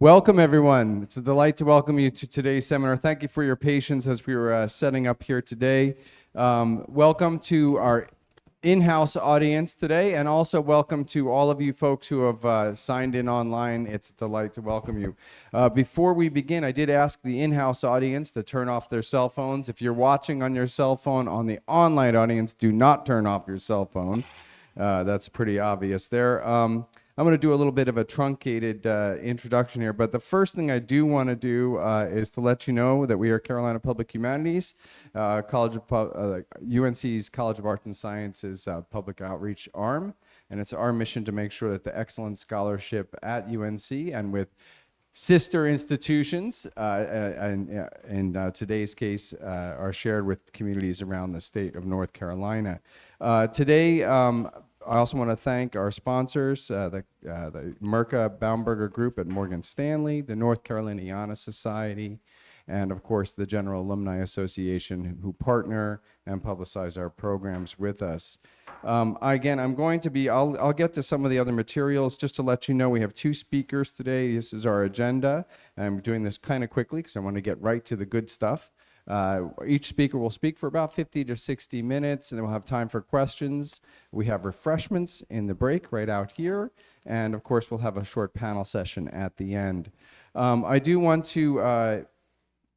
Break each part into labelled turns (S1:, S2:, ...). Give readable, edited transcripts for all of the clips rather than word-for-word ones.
S1: Welcome, everyone. It's a delight to welcome you to today's seminar. Thank you for your patience as we were setting up here today. Welcome to our in-house audience today, and also welcome to all of you folks who have signed in online. It's a delight to welcome you. Before we begin, I did ask the in-house audience to turn off their cell phones. If you're watching on your cell phone, on the online audience, do not turn off your cell phone. That's pretty obvious there. I'm going to do a little bit of a truncated introduction here, but the first thing I do want to do is to let you know that we are Carolina Public Humanities, UNC's College of Arts and Sciences public outreach arm, and it's our mission to make sure that the excellent scholarship at UNC and with sister institutions, and in today's case, are shared with communities around the state of North Carolina. Today, I also want to thank our sponsors, the Merca Baumberger Group at Morgan Stanley, the North Caroliniana Society, and of course the General Alumni Association, who partner and publicize our programs with us. Again, I'll get to some of the other materials. Just to let you know, we have two speakers today. This is our agenda. I'm doing this kind of quickly because I want to get right to the good stuff. Each speaker will speak for about 50 to 60 minutes, and then we'll have time for questions. We have refreshments in the break right out here, and of course we'll have a short panel session at the end. I do want to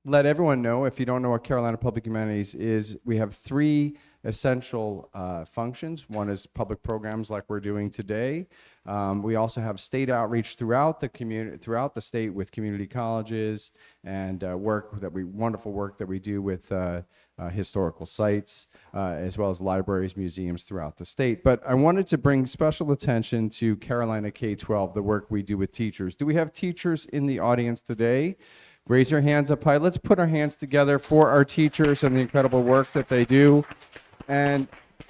S1: let everyone know, if you don't know what Carolina Public Humanities is, we have three essential functions. One is public programs like we're doing today. We also have state outreach throughout the community, throughout the state, with community colleges and wonderful work that we do with historical sites, as well as libraries, museums throughout the state. But I wanted to bring special attention to Carolina K-12, the work we do with teachers. Do we have teachers in the audience today? Raise your hands up high. Let's put our hands together for our teachers and the incredible work that they do. And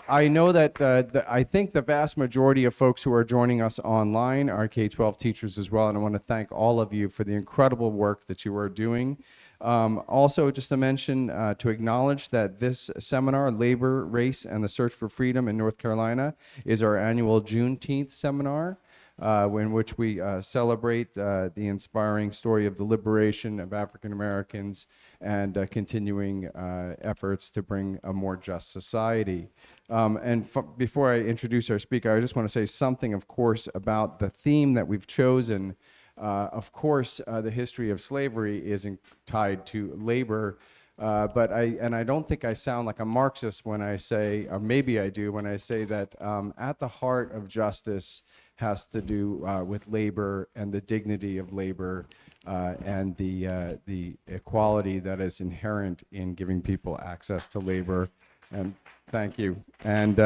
S1: I know that I think the vast majority of folks who are joining us online are K-12 teachers as well, and I want to thank all of you for the incredible work that you are doing. Also, just to mention, to acknowledge that this seminar, Labor, Race, and the Search for Freedom in North Carolina, is our annual Juneteenth seminar, in which we celebrate the inspiring story of the liberation of African Americans and continuing efforts to bring a more just society. Before I introduce our speaker, I just want to say something, of course, about the theme that we've chosen. Of course, the history of slavery is tied to labor, but I don't think I sound like a Marxist when I say, or maybe I do, when I say that at the heart of justice has to do with labor and the dignity of labor and the equality that is inherent in giving people access to labor. And thank you. And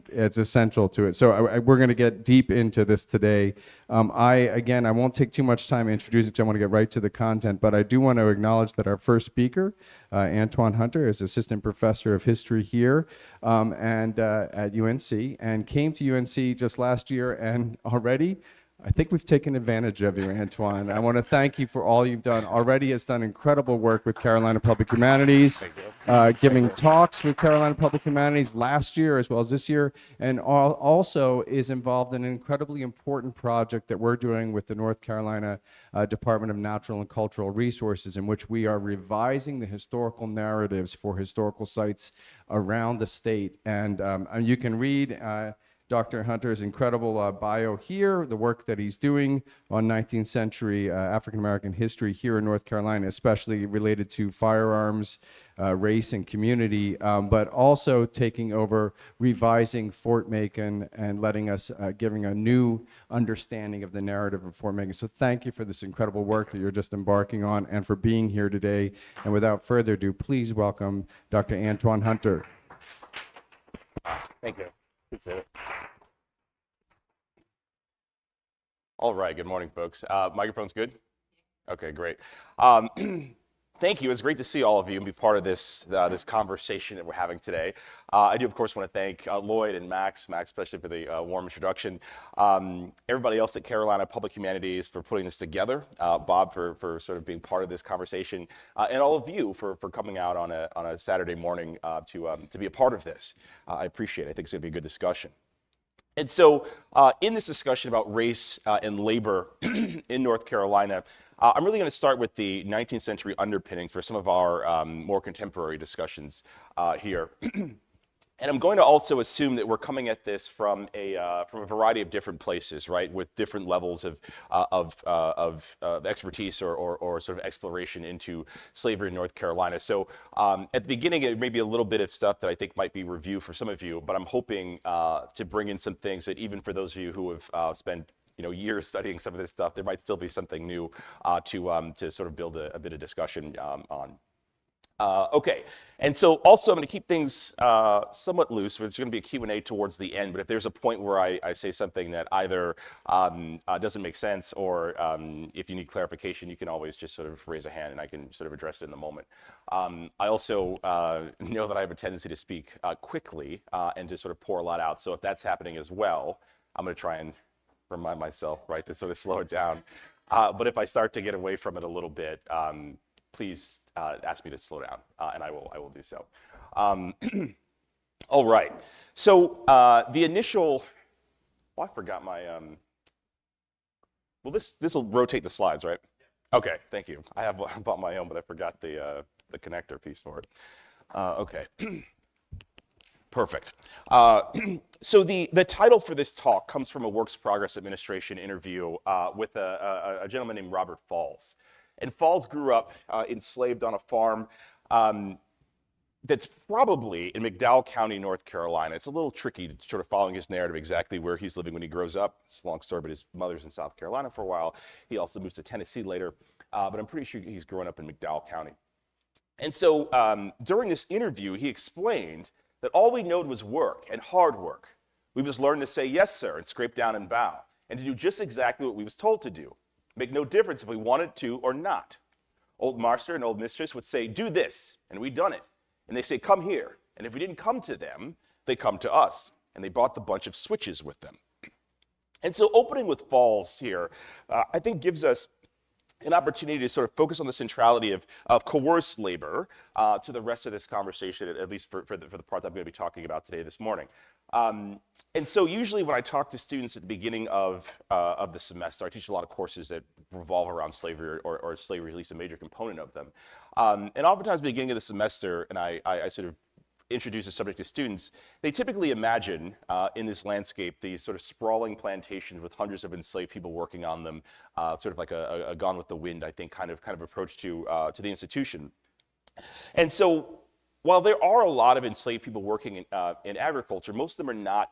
S1: it's essential to it. So we're going to get deep into this today. I won't take too much time introducing because I want to get right to the content, but I do want to acknowledge that our first speaker, Antwain Hunter, is assistant professor of history here and at UNC, and came to UNC just last year, and already I think we've taken advantage of you, Antwain. I want to thank you for all you've done. Already has done incredible work with Carolina Public Humanities, giving talks with Carolina Public Humanities last year as well as this year, and also is involved in an incredibly important project that we're doing with the North Carolina Department of Natural and Cultural Resources, in which we are revising the historical narratives for historical sites around the state. And you can read Dr. Hunter's incredible bio here, the work that he's doing on 19th century African-American history here in North Carolina, especially related to firearms, race, and community, but also taking over, revising Fort Macon, and letting us, giving a new understanding of the narrative of Fort Macon. So thank you for this incredible work that you're just embarking on and for being here today. And without further ado, please welcome Dr. Antwain Hunter.
S2: Thank you. Appreciate it. All right, good morning, folks. Microphone's good? Okay, great. Thank you. It's great to see all of you and be part of this this conversation that we're having today. I do, of course, want to thank Lloyd and Max especially for the warm introduction. Everybody else at Carolina Public Humanities for putting this together. Bob for sort of being part of this conversation, and all of you for coming out on a Saturday morning to be a part of this. I appreciate it. I think it's going to be a good discussion. And so in this discussion about race and labor in North Carolina, I'm really going to start with the 19th century underpinning for some of our more contemporary discussions here. And I'm going to also assume that we're coming at this from a variety of different places, right, with different levels of expertise or sort of exploration into slavery in North Carolina. So at the beginning, it may be a little bit of stuff that I think might be review for some of you, but I'm hoping to bring in some things that even for those of you who have spent years studying some of this stuff, there might still be something new to sort of build a bit of discussion on. Okay, and so also I'm going to keep things somewhat loose. There's going to be a Q&A towards the end, but if there's a point where I say something that either doesn't make sense or if you need clarification, you can always just sort of raise a hand and I can sort of address it in the moment. I also know that I have a tendency to speak quickly and to sort of pour a lot out. So if that's happening as well, I'm going to try and remind myself, right, to sort of slow it down. But if I start to get away from it a little bit, please ask me to slow down, and I will do so. All right. So the initial. Oh, I forgot my. Well, this will rotate the slides, right? Okay. Thank you. I bought my own, but I forgot the connector piece for it. Okay. Perfect. So the title for this talk comes from a Works Progress Administration interview with a gentleman named Robert Falls. And Falls grew up enslaved on a farm that's probably in McDowell County, North Carolina. It's a little tricky sort of following his narrative exactly where he's living when he grows up. It's a long story, but his mother's in South Carolina for a while. He also moves to Tennessee later, but I'm pretty sure he's grown up in McDowell County. And so during this interview, he explained that all we knowed was work and hard work. We was learned to say yes, sir, and scrape down and bow, and to do just exactly what we was told to do. Make no difference if we wanted to or not. Old master and old mistress would say, do this, and we done it. And they say, come here. And if we didn't come to them, they come to us. And they brought the bunch of switches with them. And so opening with Falls here, I think gives us an opportunity to sort of focus on the centrality of coerced labor to the rest of this conversation, at least for the part that I'm going to be talking about today, this morning. And so usually when I talk to students at the beginning of the semester, I teach a lot of courses that revolve around slavery or slavery is at least a major component of them. And oftentimes at the beginning of the semester, and I sort of introduce the subject to students, they typically imagine in this landscape these sort of sprawling plantations with hundreds of enslaved people working on them, sort of like a Gone with the Wind, I think, kind of approach to the institution. And so while there are a lot of enslaved people working in agriculture, most of them are not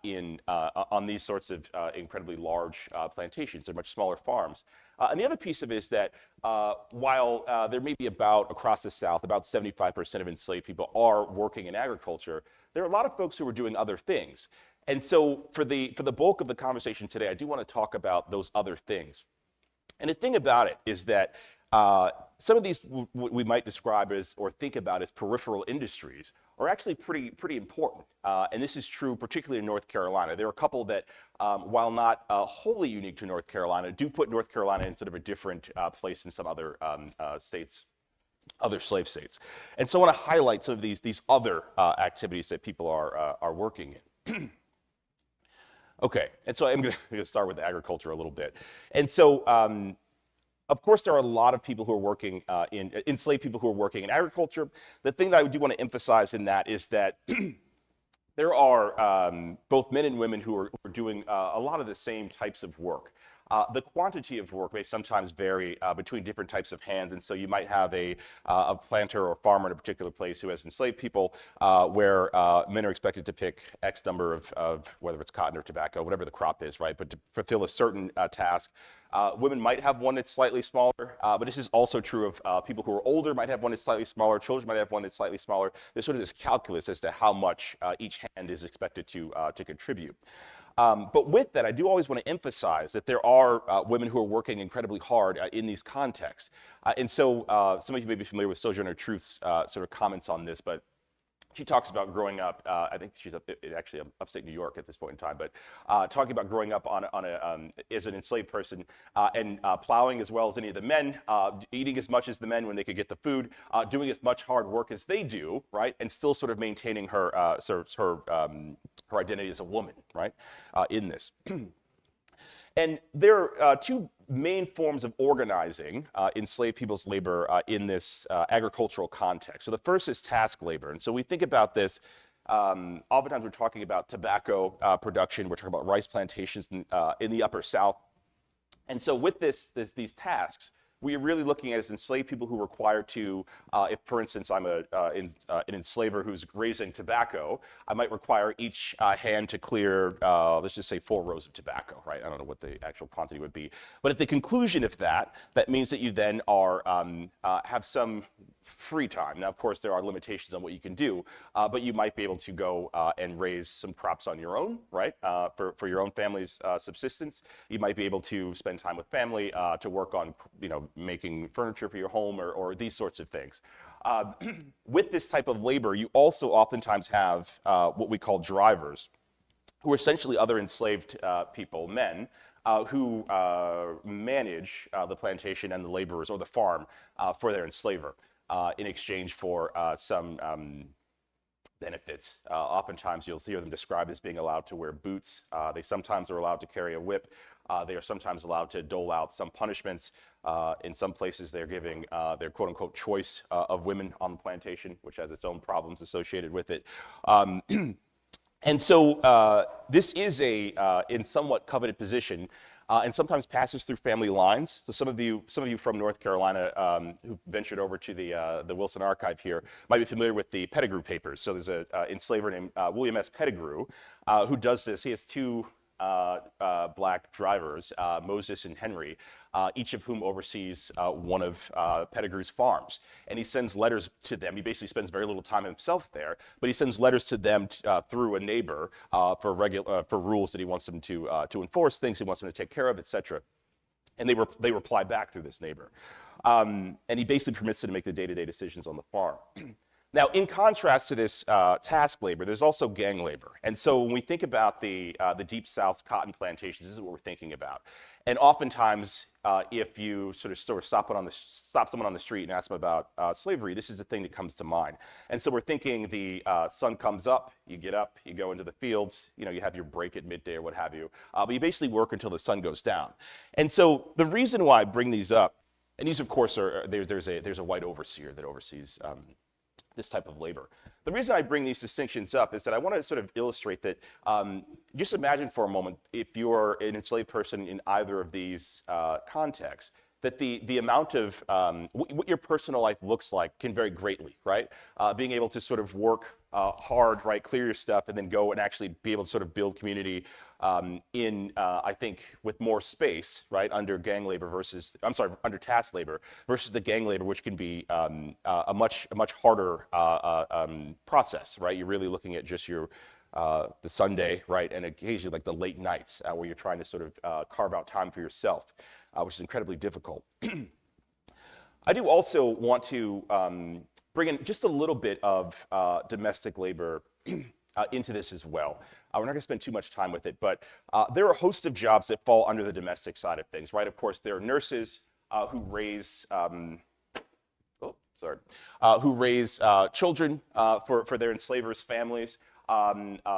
S2: on these sorts of incredibly large plantations. They're much smaller farms. And the other piece of it is that while there may be across the South, about 75% of enslaved people are working in agriculture, there are a lot of folks who are doing other things. And so for the bulk of the conversation today, I do want to talk about those other things. And the thing about it is that some of these we might describe as or think about as peripheral industries are actually pretty important. And this is true particularly in North Carolina. There are a couple that, while not wholly unique to North Carolina, do put North Carolina in sort of a different place than some other states, other slave states. And so I want to highlight some of these other activities that people are working in. Okay, and so I'm going to start with agriculture a little bit. And so of course, there are a lot of people who are working enslaved people who are working in agriculture. The thing that I do want to emphasize in that is that there are both men and women who are doing a lot of the same types of work. The quantity of work may sometimes vary between different types of hands, and so you might have a planter or farmer in a particular place who has enslaved people where men are expected to pick X number of whether it's cotton or tobacco, whatever the crop is, right? But to fulfill a certain task, women might have one that's slightly smaller, but this is also true of people who are older might have one that's slightly smaller, children might have one that's slightly smaller. There's sort of this calculus as to how much each hand is expected to contribute. But with that, I do always want to emphasize that there are women who are working incredibly hard in these contexts. And so some of you may be familiar with Sojourner Truth's sort of comments on this, but she talks about growing up, I think she's actually upstate New York at this point in time, but talking about growing up as an enslaved person and plowing as well as any of the men, eating as much as the men when they could get the food, doing as much hard work as they do, right? And still sort of maintaining her her identity as a woman, right, in this. And there are two main forms of organizing enslaved people's labor in this agricultural context. So the first is task labor. And so we think about this, oftentimes we're talking about tobacco production, we're talking about rice plantations in the Upper South. And so with these tasks, we are really looking at as enslaved people who are required to, if for instance I'm an enslaver who's raising tobacco, I might require each hand to clear, let's just say 4 rows of tobacco, right? I don't know what the actual quantity would be. But at the conclusion of that, that means that you then are, have some free time. Now, of course, there are limitations on what you can do, but you might be able to go and raise some crops on your own, right? For your own family's subsistence. You might be able to spend time with family to work on, making furniture for your home or these sorts of things. With this type of labor, you also oftentimes have what we call drivers, who are essentially other enslaved people, men, who manage the plantation and the laborers or the farm for their enslaver in exchange for some benefits. Oftentimes you'll hear them described as being allowed to wear boots. They sometimes are allowed to carry a whip. They are sometimes allowed to dole out some punishments. In some places they're giving their quote unquote choice of women on the plantation, which has its own problems associated with it. And so this is in somewhat coveted position, and sometimes passes through family lines. So some of you from North Carolina who ventured over to the Wilson Archive here might be familiar with the Pettigrew Papers. So there's an enslaver named William S. Pettigrew who does this. He has 2 black drivers, Moses and Henry, each of whom oversees one of Pettigrew's farms. And he sends letters to them. He basically spends very little time himself there, but he sends letters to them through a neighbor for rules that he wants them to enforce, things he wants them to take care of, etc. And they reply back through this neighbor. And he basically permits them to make the day-to-day decisions on the farm. Now, in contrast to this task labor, there's also gang labor. And so when we think about the Deep South's cotton plantations, this is what we're thinking about. And oftentimes, if you sort of stop someone on the street and ask them about slavery, this is the thing that comes to mind. And so we're thinking the sun comes up, you get up, you go into the fields, you have your break at midday or what have you. But you basically work until the sun goes down. And so the reason why I bring these up, and these of course are, there's a white overseer that oversees this type of labor. The reason I bring these distinctions up is that I want to sort of illustrate that, just imagine for a moment, if you're an enslaved person in either of these contexts, that the amount of what your personal life looks like can vary greatly, right? Being able to sort of work hard, right, clear your stuff, and then go and actually be able to sort of build community I think, with more space, right, under under task labor versus the gang labor, which can be a much harder process, right? You're really looking at just the Sunday, right, and occasionally like the late nights where you're trying to sort of carve out time for yourself, which is incredibly difficult. I do also want to bring in just a little bit of domestic labor into this as well. We're not going to spend too much time with it, but there are a host of jobs that fall under the domestic side of things, right? Of course, there are nurses who raise children for their enslavers' families.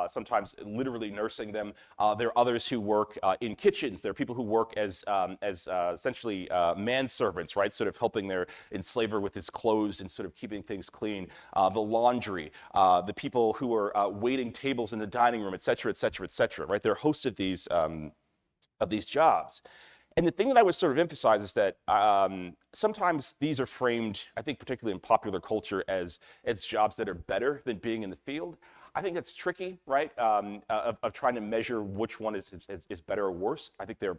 S2: Sometimes literally nursing them. There are others who work in kitchens. There are people who work as essentially manservants, right? Sort of helping their enslaver with his clothes and sort of keeping things clean. The laundry, the people who are waiting tables in the dining room, et cetera, et cetera, et cetera, right? There are hosts of these jobs. And the thing that I would sort of emphasize is that sometimes these are framed, I think particularly in popular culture, as jobs that are better than being in the field. I think that's tricky, right? Of trying to measure which one is better or worse. I think they're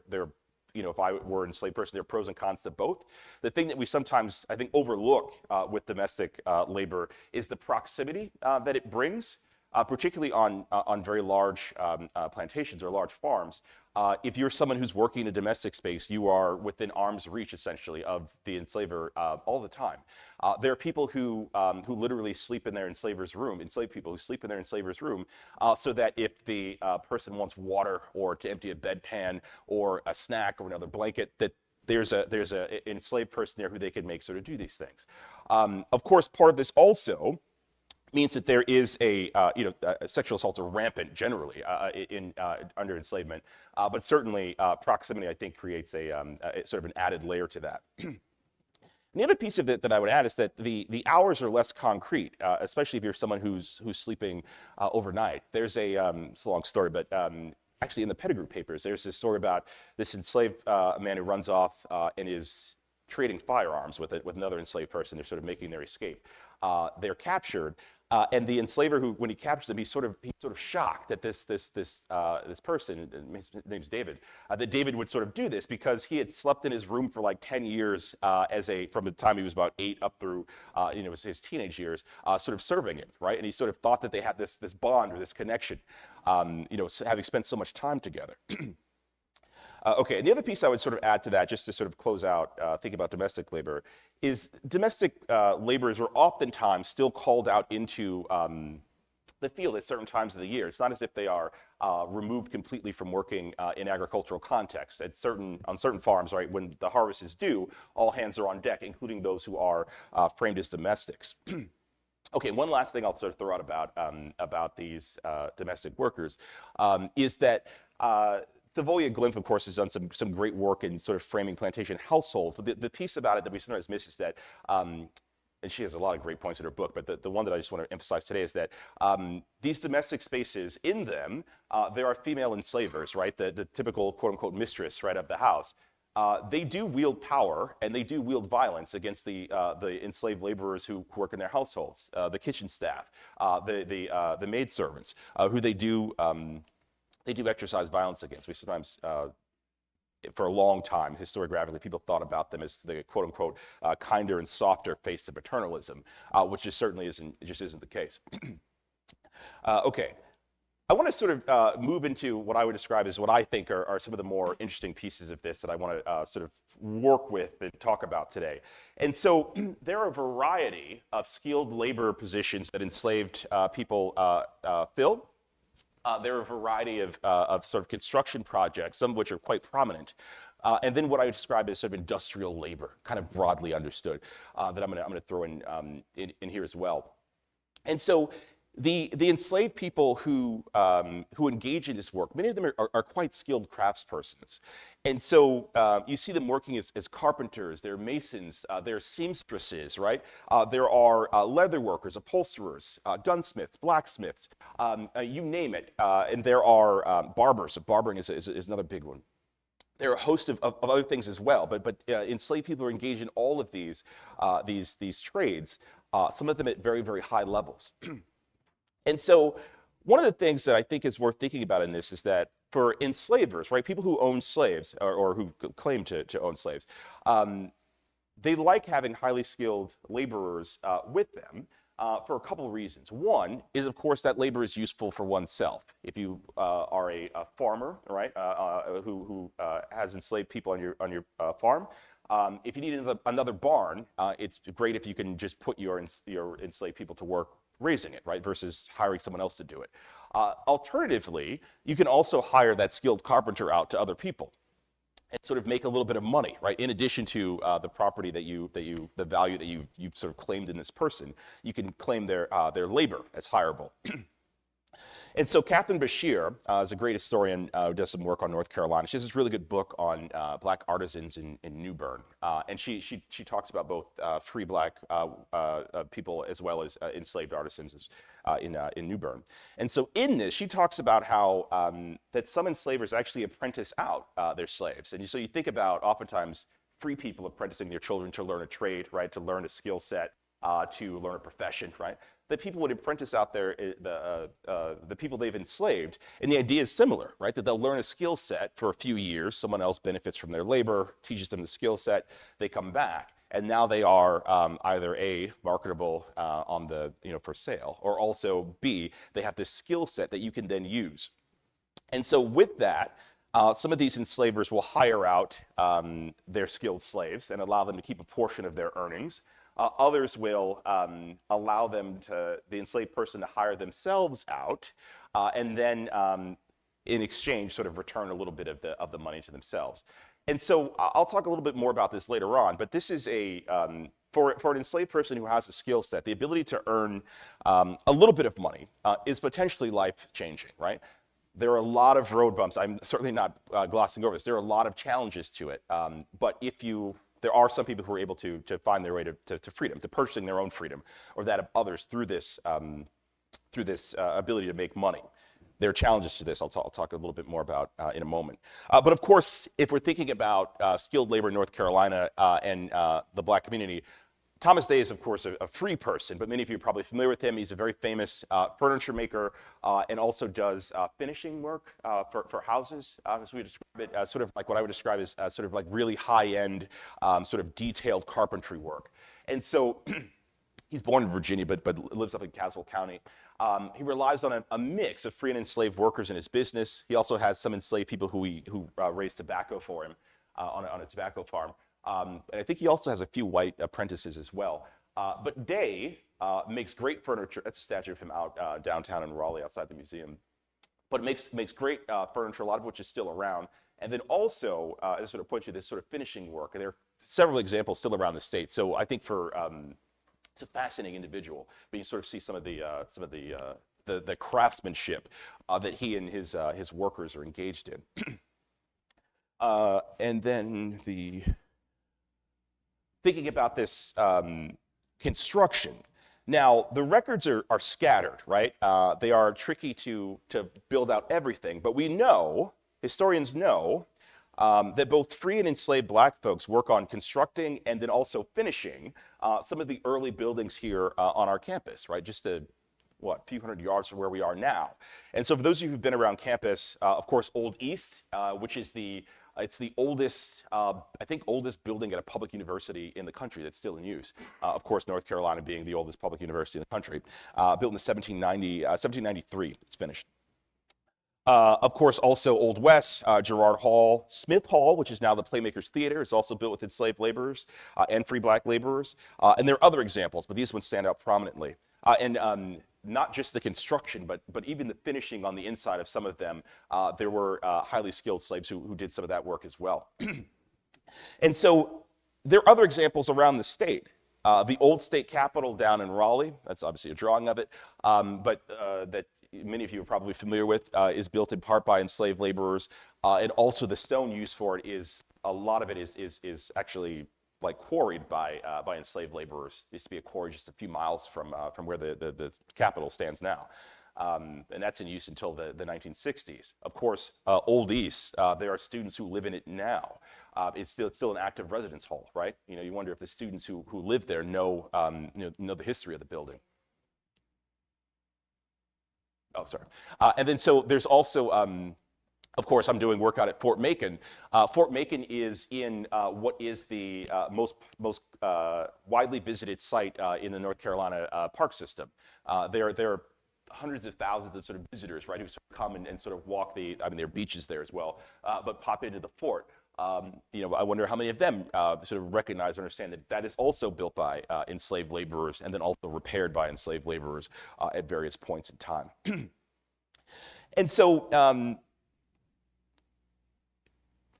S2: if I were an enslaved person, there are pros and cons to both. The thing that we sometimes, I think, overlook with domestic labor is the proximity that it brings, particularly on very large plantations or large farms. If you're someone who's working in a domestic space, you are within arm's reach, essentially, of the enslaver all the time. There are people who literally sleep in their enslaver's room, enslaved people who sleep in their enslaver's room, so that if the person wants water or to empty a bedpan or a snack or another blanket, that there's an enslaved person there who they can make sort of do these things. Of course, part of this also means that there is sexual assaults are rampant generally under enslavement, but certainly proximity, I think, creates a sort of an added layer to that. And the other piece of it that I would add is that the hours are less concrete, especially if you're someone who's sleeping overnight. There's it's a long story, but actually in the Pettigrew papers, there's this story about this enslaved man who runs off and is trading firearms with another enslaved person. They're sort of making their escape. They're captured, and the enslaver, who, when he captures them, he's sort of shocked that this person, his name's David, that David would sort of do this because he had slept in his room for like 10 years from the time he was about 8 up through his teenage years, sort of serving him, right? And he sort of thought that they had this bond or this connection, having spent so much time together. Okay, and the other piece I would sort of add to that, just to sort of close out, think about domestic labor, is domestic laborers are oftentimes still called out into the field at certain times of the year. It's not as if they are removed completely from working in agricultural context. On certain farms, right, when the harvest is due, all hands are on deck, including those who are framed as domestics. Okay, one last thing I'll sort of throw out about these domestic workers is that Thavolia Glimpf, of course, has done some great work in sort of framing plantation households. But the piece about it that we sometimes miss is that, and she has a lot of great points in her book, but the one that I just want to emphasize today is that these domestic spaces, in them, there are female enslavers, right? The typical quote-unquote mistress, right, of the house. They do wield power and they do wield violence against the enslaved laborers who work in their households, the kitchen staff, the maidservants, who they do exercise violence against. We sometimes, for a long time, historiographically, people thought about them as the quote-unquote kinder and softer face of paternalism, which just certainly isn't the case. Okay, I want to sort of move into what I would describe as what I think are some of the more interesting pieces of this that I want to sort of work with and talk about today. And so there are a variety of skilled labor positions that enslaved people fill. There are a variety of sort of construction projects, some of which are quite prominent. And then what I would describe as sort of industrial labor, kind of broadly understood, that I'm going to throw in here as well. And so the enslaved people who engage in this work, many of them are quite skilled craftspersons. And so you see them working as carpenters, they're masons, they're seamstresses, right? There are leather workers, upholsterers, gunsmiths, blacksmiths, you name it. And there are barbers. Barbering is another big one. There are a host of other things as well, but enslaved people are engaged in all of these trades, some of them at very, very high levels. And so one of the things that I think is worth thinking about in this is that for enslavers, right, people who own slaves or who claim to own slaves, they like having highly skilled laborers with them for a couple of reasons. One is, of course, that labor is useful for oneself. If you are a farmer, right, who has enslaved people on your farm, if you need another barn, it's great if you can just put your enslaved people to work raising it, right, versus hiring someone else to do it. Alternatively, you can also hire that skilled carpenter out to other people and sort of make a little bit of money, right? In addition to the property the value that you've sort of claimed in this person, you can claim their labor as hireable. And so Catherine Bashir is a great historian who does some work on North Carolina. She has this really good book on black artisans in New Bern. And she talks about both free black people as well as enslaved artisans in New Bern. And so in this, she talks about how that some enslavers actually apprentice out their slaves. And so you think about oftentimes free people apprenticing their children to learn a trade, right, to learn a skill set, to learn a profession, right? That people would apprentice out the people they've enslaved, and the idea is similar, right? That they'll learn a skill set for a few years, someone else benefits from their labor, teaches them the skill set, they come back, and now they are either A, marketable on the, for sale, or also B, they have this skill set that you can then use. And so with that, some of these enslavers will hire out their skilled slaves and allow them to keep a portion of their earnings. Others will allow the enslaved person to hire themselves out, and then in exchange sort of return a little bit of the money to themselves. And so I'll talk a little bit more about this later on, but this is a for an enslaved person who has a skill set, the ability to earn a little bit of money is potentially life-changing, right? There are a lot of road bumps. I'm certainly not glossing over this. There are a lot of challenges to it. But there are some people who are able to find their way to freedom, to purchasing their own freedom or that of others through this ability to make money. There are challenges to this I'll talk a little bit more about in a moment. But of course, if we're thinking about skilled labor in North Carolina and the Black community, Thomas Day is, of course, a free person, but many of you are probably familiar with him. He's a very famous furniture maker and also does finishing work for houses, as we describe it, sort of like what I would describe as sort of like really high-end, sort of detailed carpentry work. And so he's born in Virginia, but lives up in Caswell County. He relies on a mix of free and enslaved workers in his business. He also has some enslaved people who raise tobacco for him on a tobacco farm. And I think he also has a few white apprentices as well. But Day makes great furniture. That's a statue of him out downtown in Raleigh outside the museum. But makes great furniture, a lot of which is still around. And then also, I sort of point to this sort of finishing work. And there are several examples still around the state. So I think it's a fascinating individual, but you sort of see some of the craftsmanship that he and his workers are engaged in. And then thinking about this construction. Now, the records are scattered, right? They are tricky to build out everything, but we know, historians know, that both free and enslaved Black folks work on constructing and then also finishing some of the early buildings here on our campus, right? Just a few hundred yards from where we are now. And so for those of you who've been around campus, of course, Old East, which is it's the oldest, I think, oldest building at a public university in the country that's still in use. Of course, North Carolina being the oldest public university in the country. Built in 1793, it's finished. Of course, also Old West, Girard Hall, Smith Hall, which is now the Playmakers Theater, is also built with enslaved laborers and free Black laborers. And there are other examples, but these ones stand out prominently. And not just the construction, but even the finishing on the inside of some of them, there were highly skilled slaves who did some of that work as well. And so there are other examples around the state. The old state capitol down in Raleigh, that's obviously a drawing of it, but that many of you are probably familiar with, is built in part by enslaved laborers. And also the stone used for it a lot of it is actually like quarried by enslaved laborers. It used to be a quarry just a few miles from where the Capitol stands now. And that's in use until the 1960s. Of course, Old East, there are students who live in it now. It's still an active residence hall, right? You wonder if the students who live there know the history of the building. Oh, sorry. And then so there's also, of course, I'm doing work out at Fort Macon. Fort Macon is in what is the most widely visited site in the North Carolina park system. There are hundreds of thousands of sort of visitors, right, who sort of come and sort of walk there are beaches there as well, but pop into the fort. I wonder how many of them sort of recognize or understand that is also built by enslaved laborers and then also repaired by enslaved laborers at various points in time. And so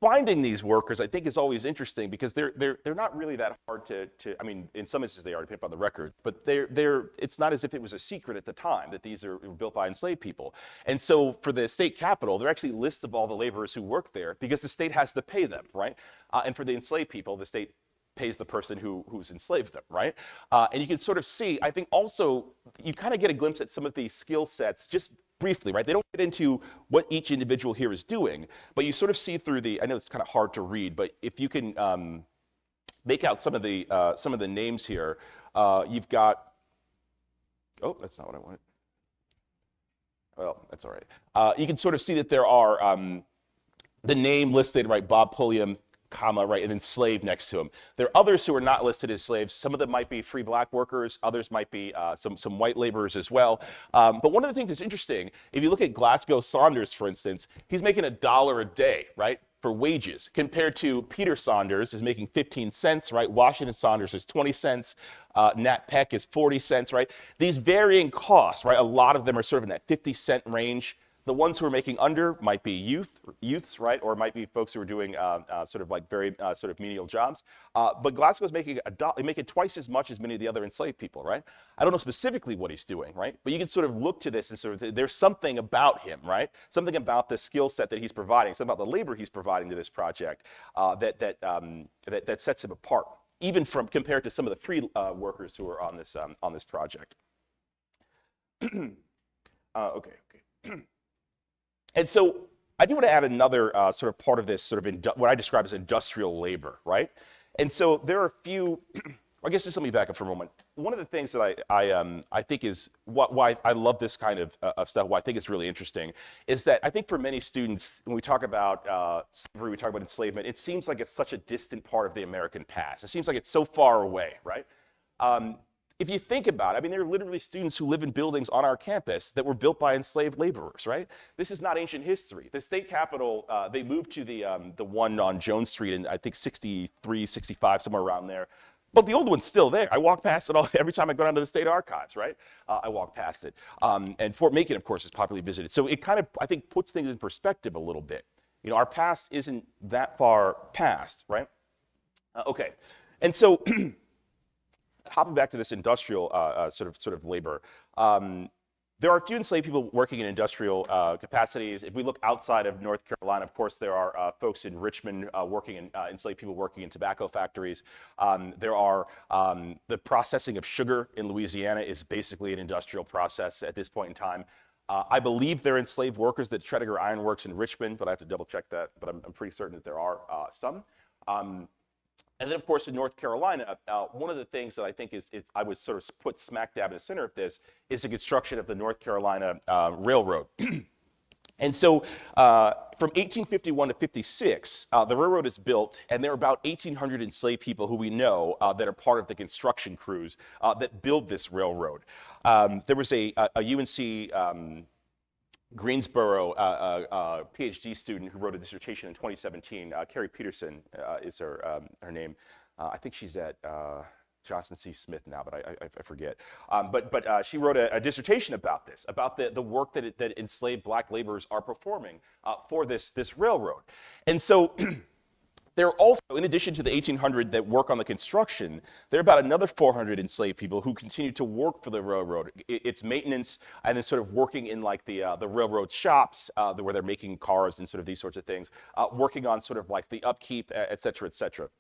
S2: finding these workers, I think, is always interesting because they're not really that hard to in some instances they are, depending on the record, but it's not as if it was a secret at the time that these were built by enslaved people. And so for the state capitol, there are actually lists of all the laborers who work there because the state has to pay them, right? And for the enslaved people, the state pays the person who's enslaved them, right? And you can sort of see, I think also, you kind of get a glimpse at some of these skill sets just briefly, right? They don't get into what each individual here is doing, but you sort of see through I know it's kind of hard to read, but if you can make out some of the names here, you've got, oh, that's not what I wanted. Well, that's all right. You can sort of see that there are the name listed, right? Bob Pulliam, comma, right, and then slave next to him. There are others who are not listed as slaves. Some of them might be free Black workers. Others might be some white laborers as well. But one of the things that's interesting, if you look at Glasgow Saunders, for instance, he's making $1 a day, right, for wages, compared to Peter Saunders is making 15 cents, right? Washington Saunders is 20 cents. Nat Peck is 40 cents, right? These varying costs, right? A lot of them are sort of in that 50-cent range. The ones who are making under might be youths, right? Or it might be folks who are doing sort of like very sort of menial jobs. But Glasgow's making twice as much as many of the other enslaved people, right? I don't know specifically what he's doing, right? But you can sort of look to this and sort of, there's something about him, right? Something about the skill set that he's providing, something about the labor he's providing to this project that sets him apart, even from compared to some of the free workers who are on this project. Okay. And so I do want to add another sort of part of this sort of what I describe as industrial labor, right? And so there are a few, I guess just let me back up for a moment. One of the things that I think is why I love this kind of stuff, why I think it's really interesting, is that I think for many students, when we talk about slavery, we talk about enslavement, it seems like it's such a distant part of the American past. It seems like it's so far away, right? If you think about it, I mean, there are literally students who live in buildings on our campus that were built by enslaved laborers, right? This is not ancient history. The state capitol, they moved to the one on Jones Street in, I think, 63, 65, somewhere around there. But the old one's still there. I walk past it every time I go down to the state archives, right? I walk past it. And Fort Macon, of course, is popularly visited. So it kind of, I think, puts things in perspective a little bit. You know, our past isn't that far past, right? Okay. And so hopping back to this industrial sort of labor, there are a few enslaved people working in industrial capacities. If we look outside of North Carolina, of course, there are folks in Richmond enslaved people working in tobacco factories. There are the processing of sugar in Louisiana is basically an industrial process at this point in time. I believe there are enslaved workers at Tredegar Iron Works in Richmond, but I have to double check that. But I'm pretty certain that there are some. And then, of course, in North Carolina, one of the things that I think is I would sort of put smack dab in the center of this is the construction of the North Carolina Railroad. And so from 1851 to 56, the railroad is built, and there are about 1,800 enslaved people who we know that are part of the construction crews that build this railroad. There was a UNC Greensboro PhD student who wrote a dissertation in 2017. Carrie Peterson is her name. I think she's at Johnson C. Smith now, but I forget. But she wrote a dissertation about this, about the work that enslaved black laborers are performing for this railroad. And so there are also, in addition to the 1,800 that work on the construction, there are about another 400 enslaved people who continue to work for the railroad. It's maintenance and then sort of working in like the railroad shops where they're making cars and sort of these sorts of things, working on sort of like the upkeep, et cetera, et cetera.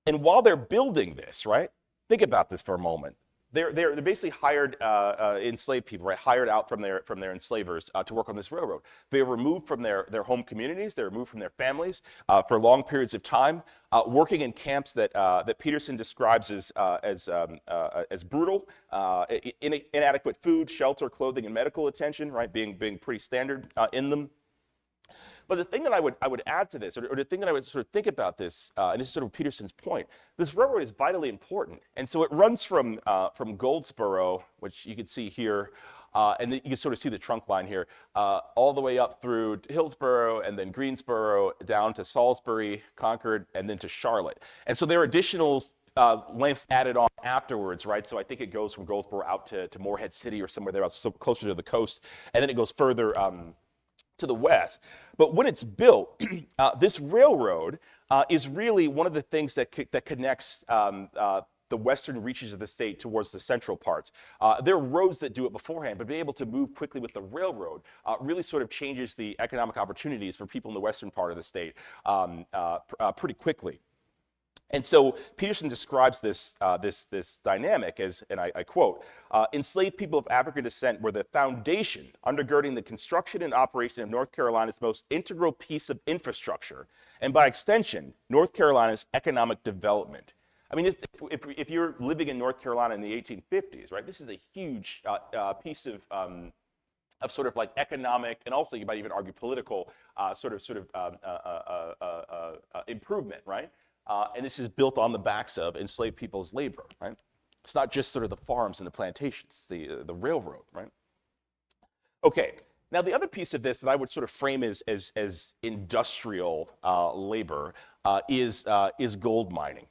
S2: And while they're building this, right, think about this for a moment. They're basically hired enslaved people, right? Hired out from their enslavers to work on this railroad. They're removed from their home communities. They're removed from their families for long periods of time, working in camps that Peterson describes as brutal, inadequate food, shelter, clothing, and medical attention, right? Being pretty standard in them. But the thing that I would add to this, or the thing that I would sort of think about this, and this is sort of Peterson's point, this railroad is vitally important. And so it runs from Goldsboro, which you can see here, and then you can sort of see the trunk line here, all the way up through Hillsborough, and then Greensboro, down to Salisbury, Concord, and then to Charlotte. And so there are additional lengths added on afterwards, right? So I think it goes from Goldsboro out to Morehead City or somewhere there, so closer to the coast, and then it goes further to the west. But when it's built, this railroad is really one of the things that connects the western reaches of the state towards the central parts. There are roads that do it beforehand, but being able to move quickly with the railroad really sort of changes the economic opportunities for people in the western part of the state pretty quickly. And so Peterson describes this dynamic as, and I quote, enslaved people of African descent were the foundation undergirding the construction and operation of North Carolina's most integral piece of infrastructure, and by extension, North Carolina's economic development. I mean, if you're living in North Carolina in the 1850s, right, this is a huge piece of sort of like economic, and also you might even argue political sort of improvement, right? And this is built on the backs of enslaved people's labor, right? It's not just sort of the farms and the plantations, the railroad, right? Okay, now the other piece of this that I would sort of frame as industrial labor is gold mining.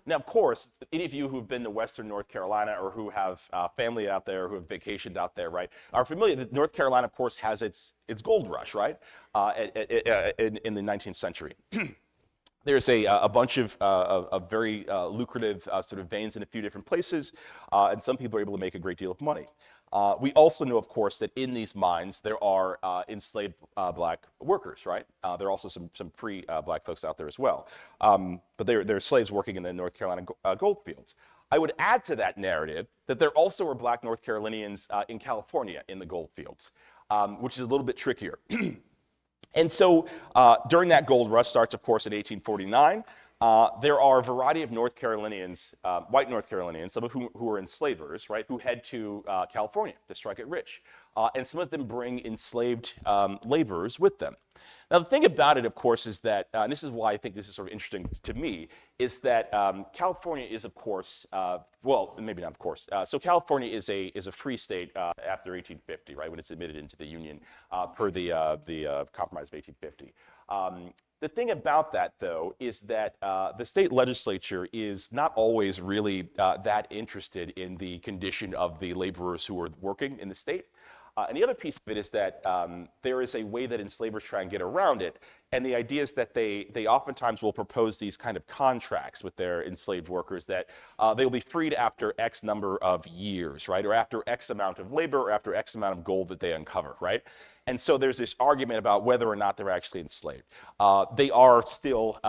S2: Now, of course, any of you who have been to Western North Carolina or who have family out there, who have vacationed out there, right, are familiar that North Carolina, of course, has its gold rush, right, in the 19th century. There's a bunch of very lucrative sort of veins in a few different places, and some people are able to make a great deal of money. We also know, of course, that in these mines there are enslaved black workers, right? There are also some free black folks out there as well. But they're slaves working in the North Carolina gold fields. I would add to that narrative that there also are black North Carolinians in California in the gold fields, which is a little bit trickier. And so during that gold rush, starts, of course, in 1849, there are a variety of North Carolinians, white North Carolinians, some of whom who are enslavers, right, who head to California to strike it rich. And some of them bring enslaved laborers with them. Now, the thing about it, of course, is that, and this is why I think this is sort of interesting to me, is that California is, of course, well, maybe not of course. So California is a free state after 1850, right, when it's admitted into the Union per the Compromise of 1850. The thing about that, though, is that the state legislature is not always really that interested in the condition of the laborers who are working in the state. And the other piece of it is that there is a way that enslavers try and get around it. And the idea is that they oftentimes will propose these kind of contracts with their enslaved workers that they will be freed after X number of years, right? Or after X amount of labor or after X amount of gold that they uncover, right? And so there's this argument about whether or not they're actually enslaved. They are still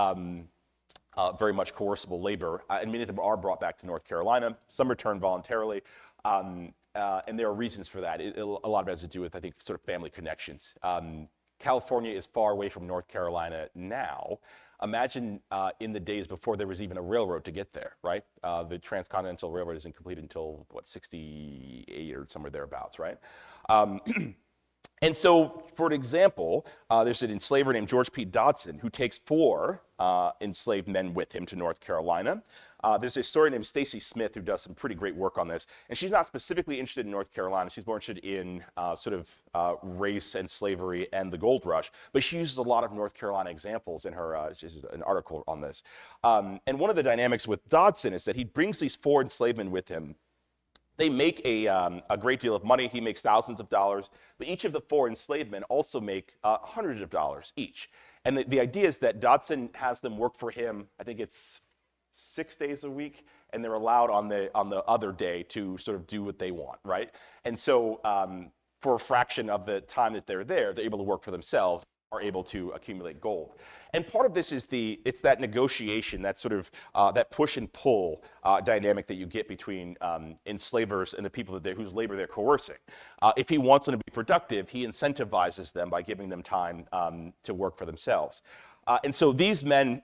S2: very much coercible labor, and many of them are brought back to North Carolina. Some return voluntarily. And there are reasons for that. A lot of it has to do with, I think, sort of family connections. California is far away from North Carolina now. Imagine in the days before there was even a railroad to get there, right? The Transcontinental Railroad isn't completed until, what, 68 or somewhere thereabouts, right? And so, for an example, there's an enslaver named George P. Dodson who takes 4 enslaved men with him to North Carolina. There's a historian named Stacy Smith who does some pretty great work on this, and she's not specifically interested in North Carolina. She's more interested in sort of race and slavery and the gold rush, but she uses a lot of North Carolina examples in her an article on this. And one of the dynamics with Dodson is that he brings these 4 enslaved with him. They make a great deal of money. He makes thousands of dollars, but each of the 4 enslaved men also make hundreds of dollars each. And the idea is that Dodson has them work for him, I think it's 6 days a week, and they're allowed on the other day to sort of do what they want, right? And so for a fraction of the time that they're there, they're able to work for themselves, are able to accumulate gold. And part of this is it's that negotiation, that sort of that push and pull dynamic that you get between enslavers and the people whose labor they're coercing. If he wants them to be productive, he incentivizes them by giving them time to work for themselves. And so these men,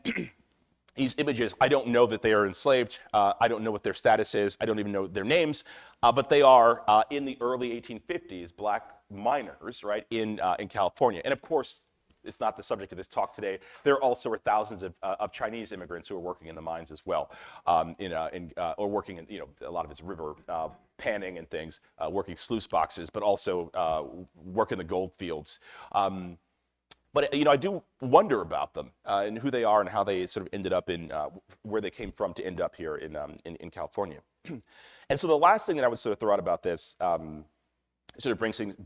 S2: these images, I don't know that they are enslaved. I don't know what their status is. I don't even know their names. But they are, in the early 1850s, black miners, right, in California. And of course, it's not the subject of this talk today. There also are thousands of Chinese immigrants who are working in the mines as well, or working in, a lot of it's river panning and things, working sluice boxes, but also work in the gold fields. But I do wonder about them and who they are and how they sort of ended up in where they came from to end up here in California. And so the last thing that I would sort of throw out about this, sort of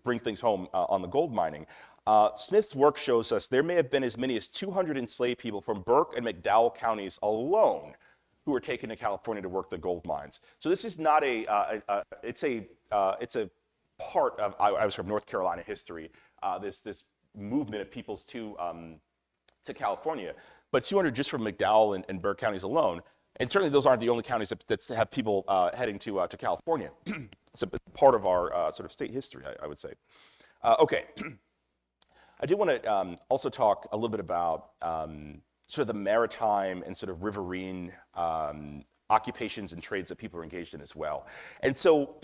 S2: bring things home on the gold mining. Smith's work shows us there may have been as many as 200 enslaved people from Burke and McDowell counties alone who were taken to California to work the gold mines. So this is not it's a part of, I was from North Carolina history, this movement of peoples to California, but 200 just from McDowell and Burke counties alone. And certainly those aren't the only counties that have people heading to California. It's a part of our sort of state history, I would say. Okay. I do want to also talk a little bit about sort of the maritime and sort of riverine occupations and trades that people are engaged in as well. And so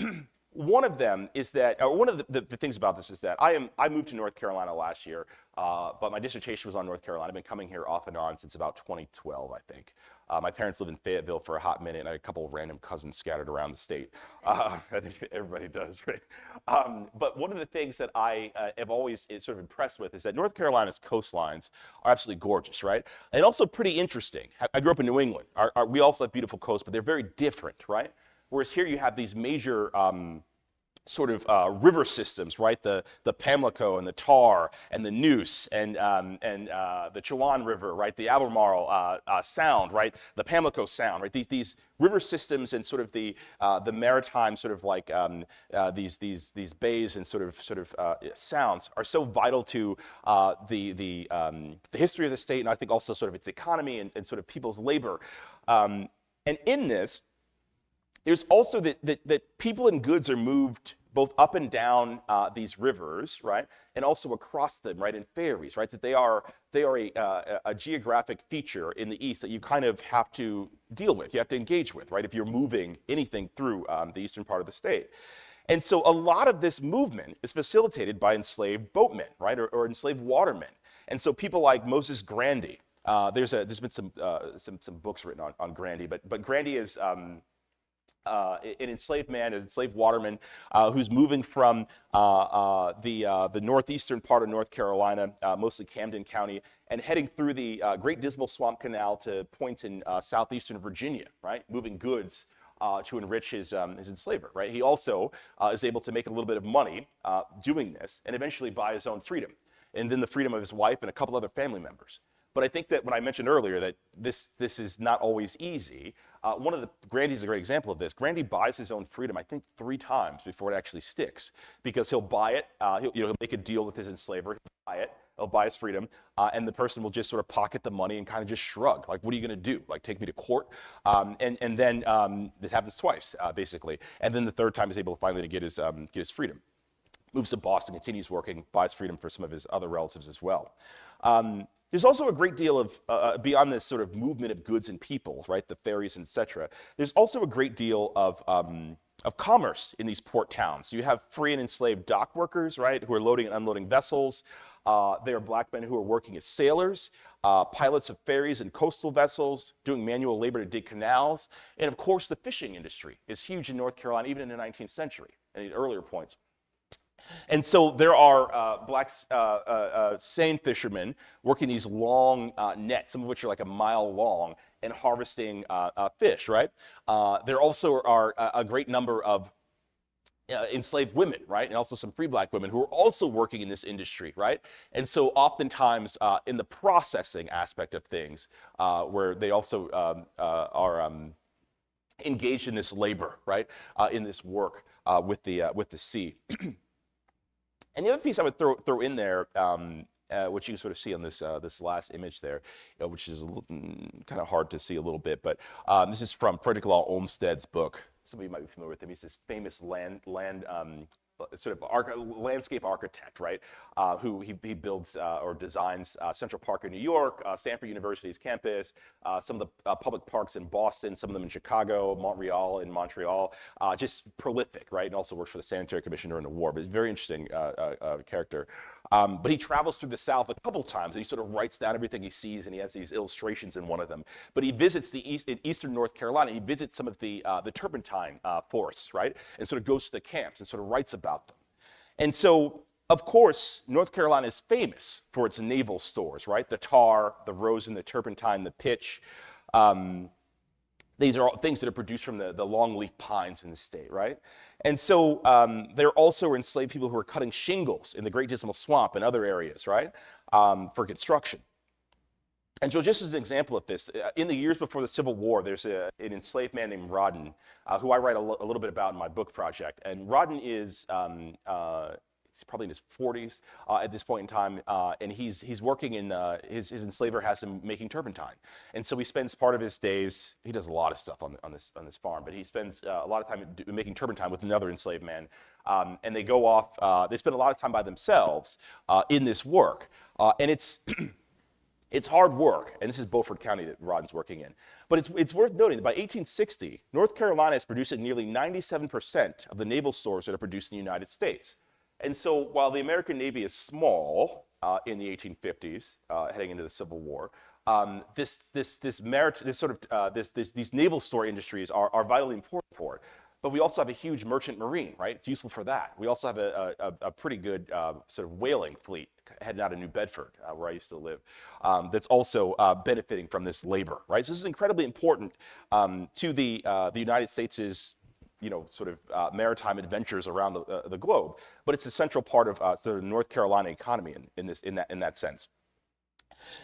S2: One of them is that, or one of the things about this is that I moved to North Carolina last year, but my dissertation was on North Carolina. I've been coming here off and on since about 2012, I think. My parents lived in Fayetteville for a hot minute, and I had a couple of random cousins scattered around the state. I think everybody does, right? But one of the things that I have always sort of impressed with is that North Carolina's coastlines are absolutely gorgeous, right? And also pretty interesting. I grew up in New England. We also have beautiful coasts, but they're very different, right? Whereas here you have these major sort of river systems, right? The Pamlico and the Tar and the Neuse and the Chowan River, right? The Albemarle Sound, right? The Pamlico Sound, right? These river systems and sort of the maritime sort of like these bays and sort of sounds are so vital to the history of the state, and I think also sort of its economy and sort of people's labor. And in this, there's also that people and goods are moved both up and down these rivers, right, and also across them, right, in ferries, right. That they are a geographic feature in the East that you kind of have to deal with, you have to engage with, right, if you're moving anything through the eastern part of the state. And so a lot of this movement is facilitated by enslaved boatmen, right, or enslaved watermen. And so people like Moses Grandy, there's been some books written on Grandy, but Grandy is an enslaved man, an enslaved waterman, who's moving from the northeastern part of North Carolina, mostly Camden County, and heading through the Great Dismal Swamp Canal to points in southeastern Virginia, right? Moving goods to enrich his enslaver, right? He also is able to make a little bit of money doing this, and eventually buy his own freedom, and then the freedom of his wife and a couple other family members. But I think that when I mentioned earlier that this is not always easy, Grandy's a great example of this. Grandy buys his own freedom, I think 3 times before it actually sticks, because he'll buy it, he'll make a deal with his enslaver, he'll buy it, he'll buy his freedom, and the person will just sort of pocket the money and kind of just shrug, like, what are you going to do? Like, take me to court? And then this happens twice, basically. And then the 3rd time he's able finally to get his freedom. Moves to Boston, continues working, buys freedom for some of his other relatives as well. There's also a great deal of, beyond this sort of movement of goods and people, right, the ferries, et cetera, there's also a great deal of commerce in these port towns. So you have free and enslaved dock workers, right, who are loading and unloading vessels. There are black men who are working as sailors, pilots of ferries and coastal vessels, doing manual labor to dig canals. And of course, the fishing industry is huge in North Carolina, even in the 19th century and at earlier points. And so there are black seine fishermen working these long nets, some of which are like a mile long, and harvesting fish, right? There also are a great number of enslaved women, right? And also some free black women who are also working in this industry, right? And so oftentimes in the processing aspect of things, where they also are engaged in this labor, right? In this work with the sea. And the other piece I would throw in there, which you can sort of see on this last image there, which is kind of hard to see a little bit, but this is from Frederick Law Olmsted's book. Some of you might be familiar with him. He's this famous landscape architect, right? Who he builds or designs Central Park in New York, Stanford University's campus, some of the public parks in Boston, some of them in Chicago, Montreal, just prolific, right? And also works for the Sanitary Commission during the war, but he's a very interesting character. But he travels through the South a couple times, and he sort of writes down everything he sees, and he has these illustrations in one of them. But he visits in eastern North Carolina. He visits some of the turpentine forests, right? And sort of goes to the camps and sort of writes about them. And so, of course, North Carolina is famous for its naval stores, right? The tar, the rosin, the turpentine, the pitch. These are all things that are produced from the longleaf pines in the state, right? And so there also are enslaved people who are cutting shingles in the Great Dismal Swamp and other areas, right, for construction. And so just as an example of this, in the years before the Civil War, there's an enslaved man named Rawdon, who I write a little bit about in my book project. And Rawdon is he's probably in his 40s at this point in time, and he's working in his enslaver has him making turpentine, and so he spends part of his days. He does a lot of stuff on this farm, but he spends a lot of time making turpentine with another enslaved man, and they go off. They spend a lot of time by themselves in this work, and it's It's hard work, and this is Beaufort County that Rodden's working in. But it's worth noting that by 1860, North Carolina is producing nearly 97% of the naval stores that are produced in the United States. And so while the American Navy is small in the 1850s, heading into the Civil War, these naval store industries are vitally important for it. But we also have a huge merchant marine, right? It's useful for that. We also have a pretty good sort of whaling fleet heading out of New Bedford, where I used to live, that's also benefiting from this labor, right? So this is incredibly important to the United States' sort of maritime adventures around the globe. But it's a central part of sort of the North Carolina economy in that sense.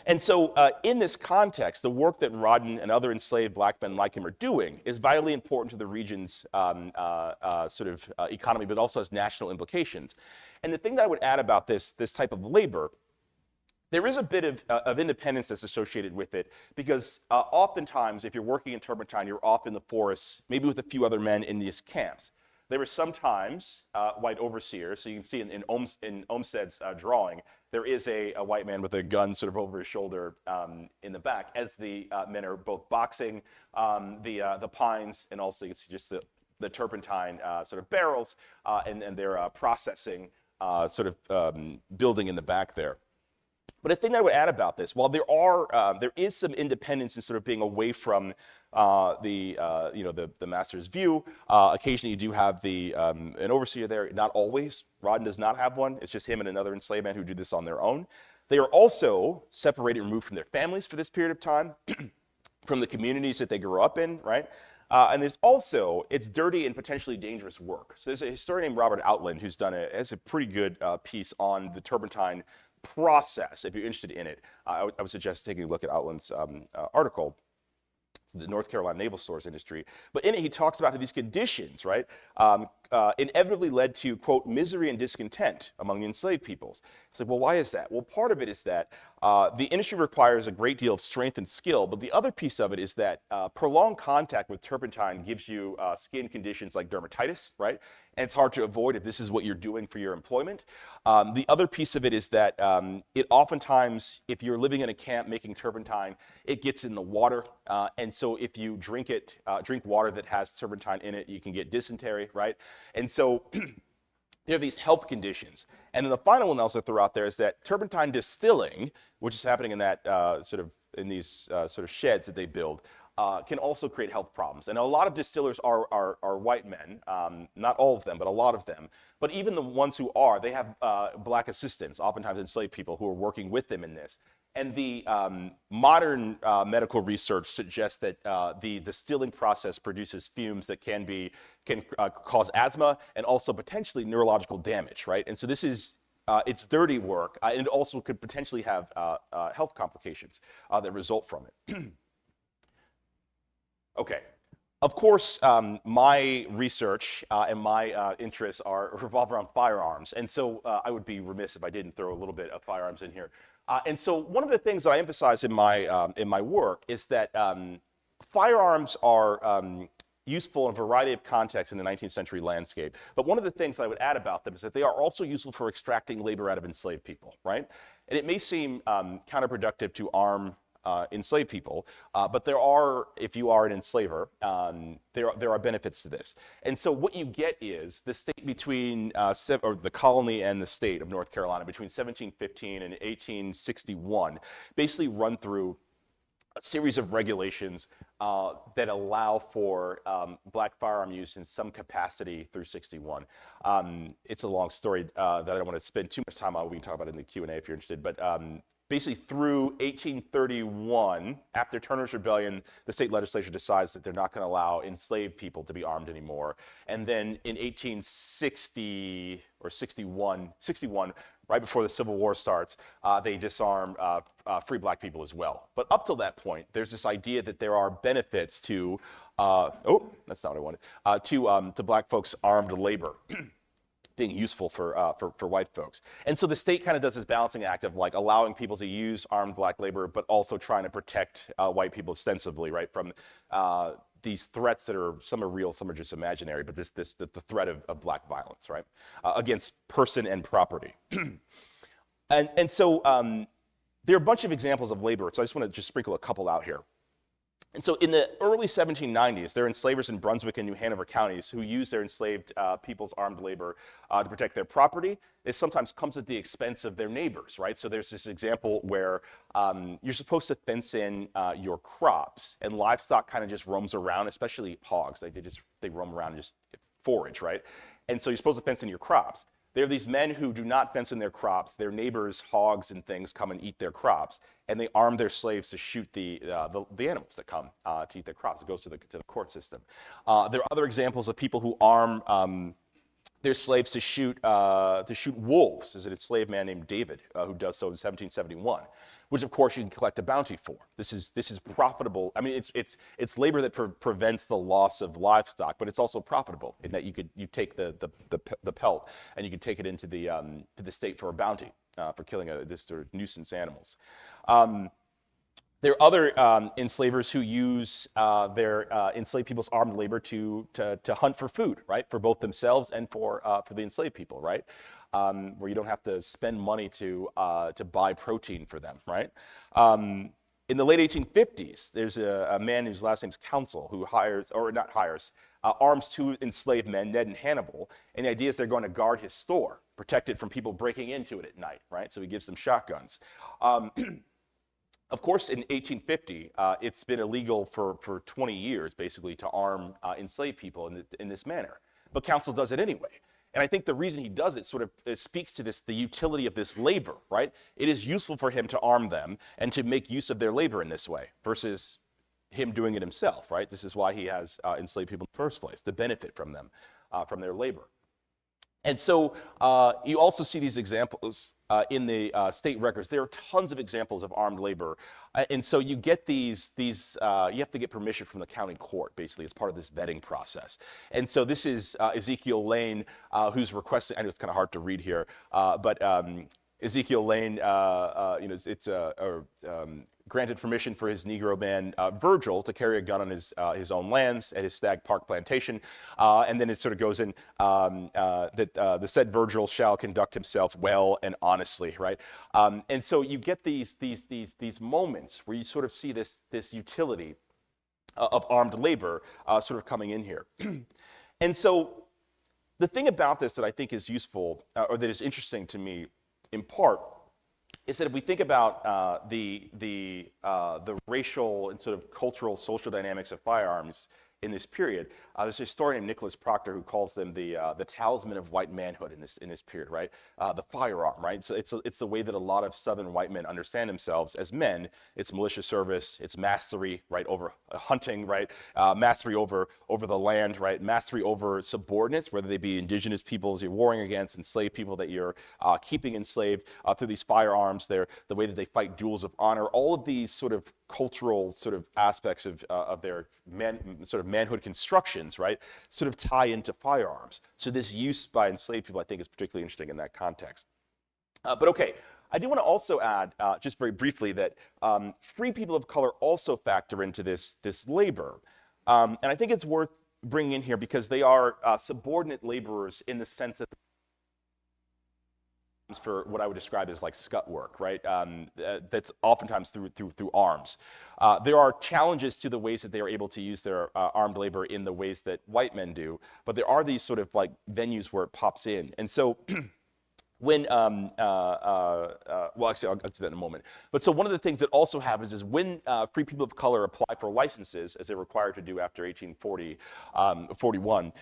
S2: And so in this context, the work that Rodden and other enslaved black men like him are doing is vitally important to the region's economy, but also has national implications. And the thing that I would add about this type of labor, there is a bit of independence that's associated with it, because oftentimes if you're working in turpentine, you're off in the forests, maybe with a few other men in these camps. There were sometimes white overseers, so you can see in Olmsted's drawing, there is a white man with a gun sort of over his shoulder in the back, as the men are both boxing the pines, and also you can see just the turpentine sort of barrels, and they're processing building in the back there. But a thing that I would add about this, while there is some independence in sort of being away from the master's view, occasionally you do have an overseer there. Not always. Rodden does not have one. It's just him and another enslaved man who do this on their own. They are also separated and removed from their families for this period of time, from the communities that they grew up in, right? And it's dirty and potentially dangerous work. So there's a historian named Robert Outland who's has a pretty good piece on the turpentine process. If you're interested in it, I would suggest taking a look at Outland's article, the North Carolina naval stores industry. But in it, he talks about how these conditions, right, inevitably led to, quote, misery and discontent among the enslaved peoples. It's like, well, why is that? Well, part of it is that the industry requires a great deal of strength and skill, but the other piece of it is that prolonged contact with turpentine gives you skin conditions like dermatitis, right? And it's hard to avoid if this is what you're doing for your employment. The other piece of it is that it oftentimes, if you're living in a camp making turpentine, it gets in the water. And so if you drink water that has turpentine in it, you can get dysentery, right? And so there are these health conditions. And then the final one also throw out there is that turpentine distilling, which is happening in that in these sheds that they build, can also create health problems. And a lot of distillers are white men, not all of them, but a lot of them. But even the ones who are, they have black assistants, oftentimes enslaved people, who are working with them in this. And the modern medical research suggests that the distilling process produces fumes that can cause asthma and also potentially neurological damage, right? And so this is it's dirty work, and it also could potentially have health complications that result from it. Okay. Of course, my research and my interests revolve around firearms, and so I would be remiss if I didn't throw a little bit of firearms in here. And so one of the things that I emphasize in my work is that firearms are useful in a variety of contexts in the 19th century landscape. But one of the things I would add about them is that they are also useful for extracting labor out of enslaved people, right? And it may seem counterproductive to arm enslaved people, but there are, if you are an enslaver, there are benefits to this. And so what you get is the state between, or the colony and the state of North Carolina between 1715 and 1861 basically run through a series of regulations that allow for black firearm use in some capacity through 61. It's a long story that I don't want to spend too much time on. We can talk about it in the Q&A if you're interested, but basically through 1831, after Turner's Rebellion, the state legislature decides that they're not going to allow enslaved people to be armed anymore. And then in 1860 or 61, right before the Civil War starts, they disarm free black people as well. But up till that point, there's this idea that there are benefits to, that's not what I wanted, to black folks' armed labor. Being useful for white folks. And so the state kind of does this balancing act of like allowing people to use armed black labor, but also trying to protect white people ostensibly, right, from these threats that some are real, some are just imaginary, but the threat of black violence, right, against person and property. And so there are a bunch of examples of labor, so I just want to just sprinkle a couple out here. And so in the early 1790s, there are enslavers in Brunswick and New Hanover counties who use their enslaved people's armed labor to protect their property. It sometimes comes at the expense of their neighbors, right? So there's this example where you're supposed to fence in your crops, and livestock kind of just roams around, especially hogs. Like they roam around and just forage, right? And so you're supposed to fence in your crops. There are these men who do not fence in their crops. Their neighbors' hogs and things come and eat their crops, and they arm their slaves to shoot the animals that come to eat their crops. It goes to the court system. There are other examples of people who arm their slaves to shoot wolves. There's an enslaved man named David who does so in 1771, which of course you can collect a bounty for. This is profitable. I mean, it's labor that prevents the loss of livestock, but it's also profitable in that you take the pelt and you can take it into to the state for a bounty for killing this sort of nuisance animals. There are other enslavers who use their enslaved people's armed labor to hunt for food, right? For both themselves and for the enslaved people, right? Where you don't have to spend money to buy protein for them, right? In the late 1850s, there's a man whose last name's Counsel who arms two enslaved men, Ned and Hannibal, and the idea is they're going to guard his store, protect it from people breaking into it at night, right? So he gives them shotguns. Of course, in 1850, it's been illegal for 20 years, basically, to arm enslaved people in this manner. But Counsel does it anyway. And I think the reason he does it it speaks to the utility of this labor, right? It is useful for him to arm them and to make use of their labor in this way versus him doing it himself, right? This is why he has enslaved people in the first place, to benefit from them, from their labor. And so you also see these examples in the state records. There are tons of examples of armed labor. And so you get these you have to get permission from the county court, basically, as part of this vetting process. And so this is Ezekiel Lane, who's requesting, I know it's kind of hard to read here, but Ezekiel Lane, granted permission for his Negro man Virgil to carry a gun on his own lands at his Stag Park plantation, and then it sort of goes in that the said Virgil shall conduct himself well and honestly, right? And so you get these moments where you sort of see this utility of armed labor sort of coming in here, and so the thing about this that I think is useful or that is interesting to me, in part, is that if we think about the racial and sort of cultural, social dynamics of firearms in this period, there's a historian named Nicholas Proctor who calls them the talisman of white manhood in this period, right? The firearm, right? So it's the way that a lot of Southern white men understand themselves as men. It's militia service, it's mastery, right, over hunting, right? Mastery over the land, right? Mastery over subordinates, whether they be indigenous peoples you're warring against, enslaved people that you're keeping enslaved through these firearms. The way that they fight duels of honor, all of these sort of cultural sort of aspects of their manhood constructions, right, sort of tie into firearms. So this use by enslaved people, I think, is particularly interesting in that context. But okay, I do want to also add, just very briefly, that free people of color also factor into this labor. And I think it's worth bringing in here because they are subordinate laborers in the sense that for what I would describe as like scut work, right? That's oftentimes through arms. There are challenges to the ways that they are able to use their armed labor in the ways that white men do, but there are these sort of like venues where it pops in. And so when, well, actually, I'll get to that in a moment. But so one of the things that also happens is when free people of color apply for licenses, as they're required to do after 1841,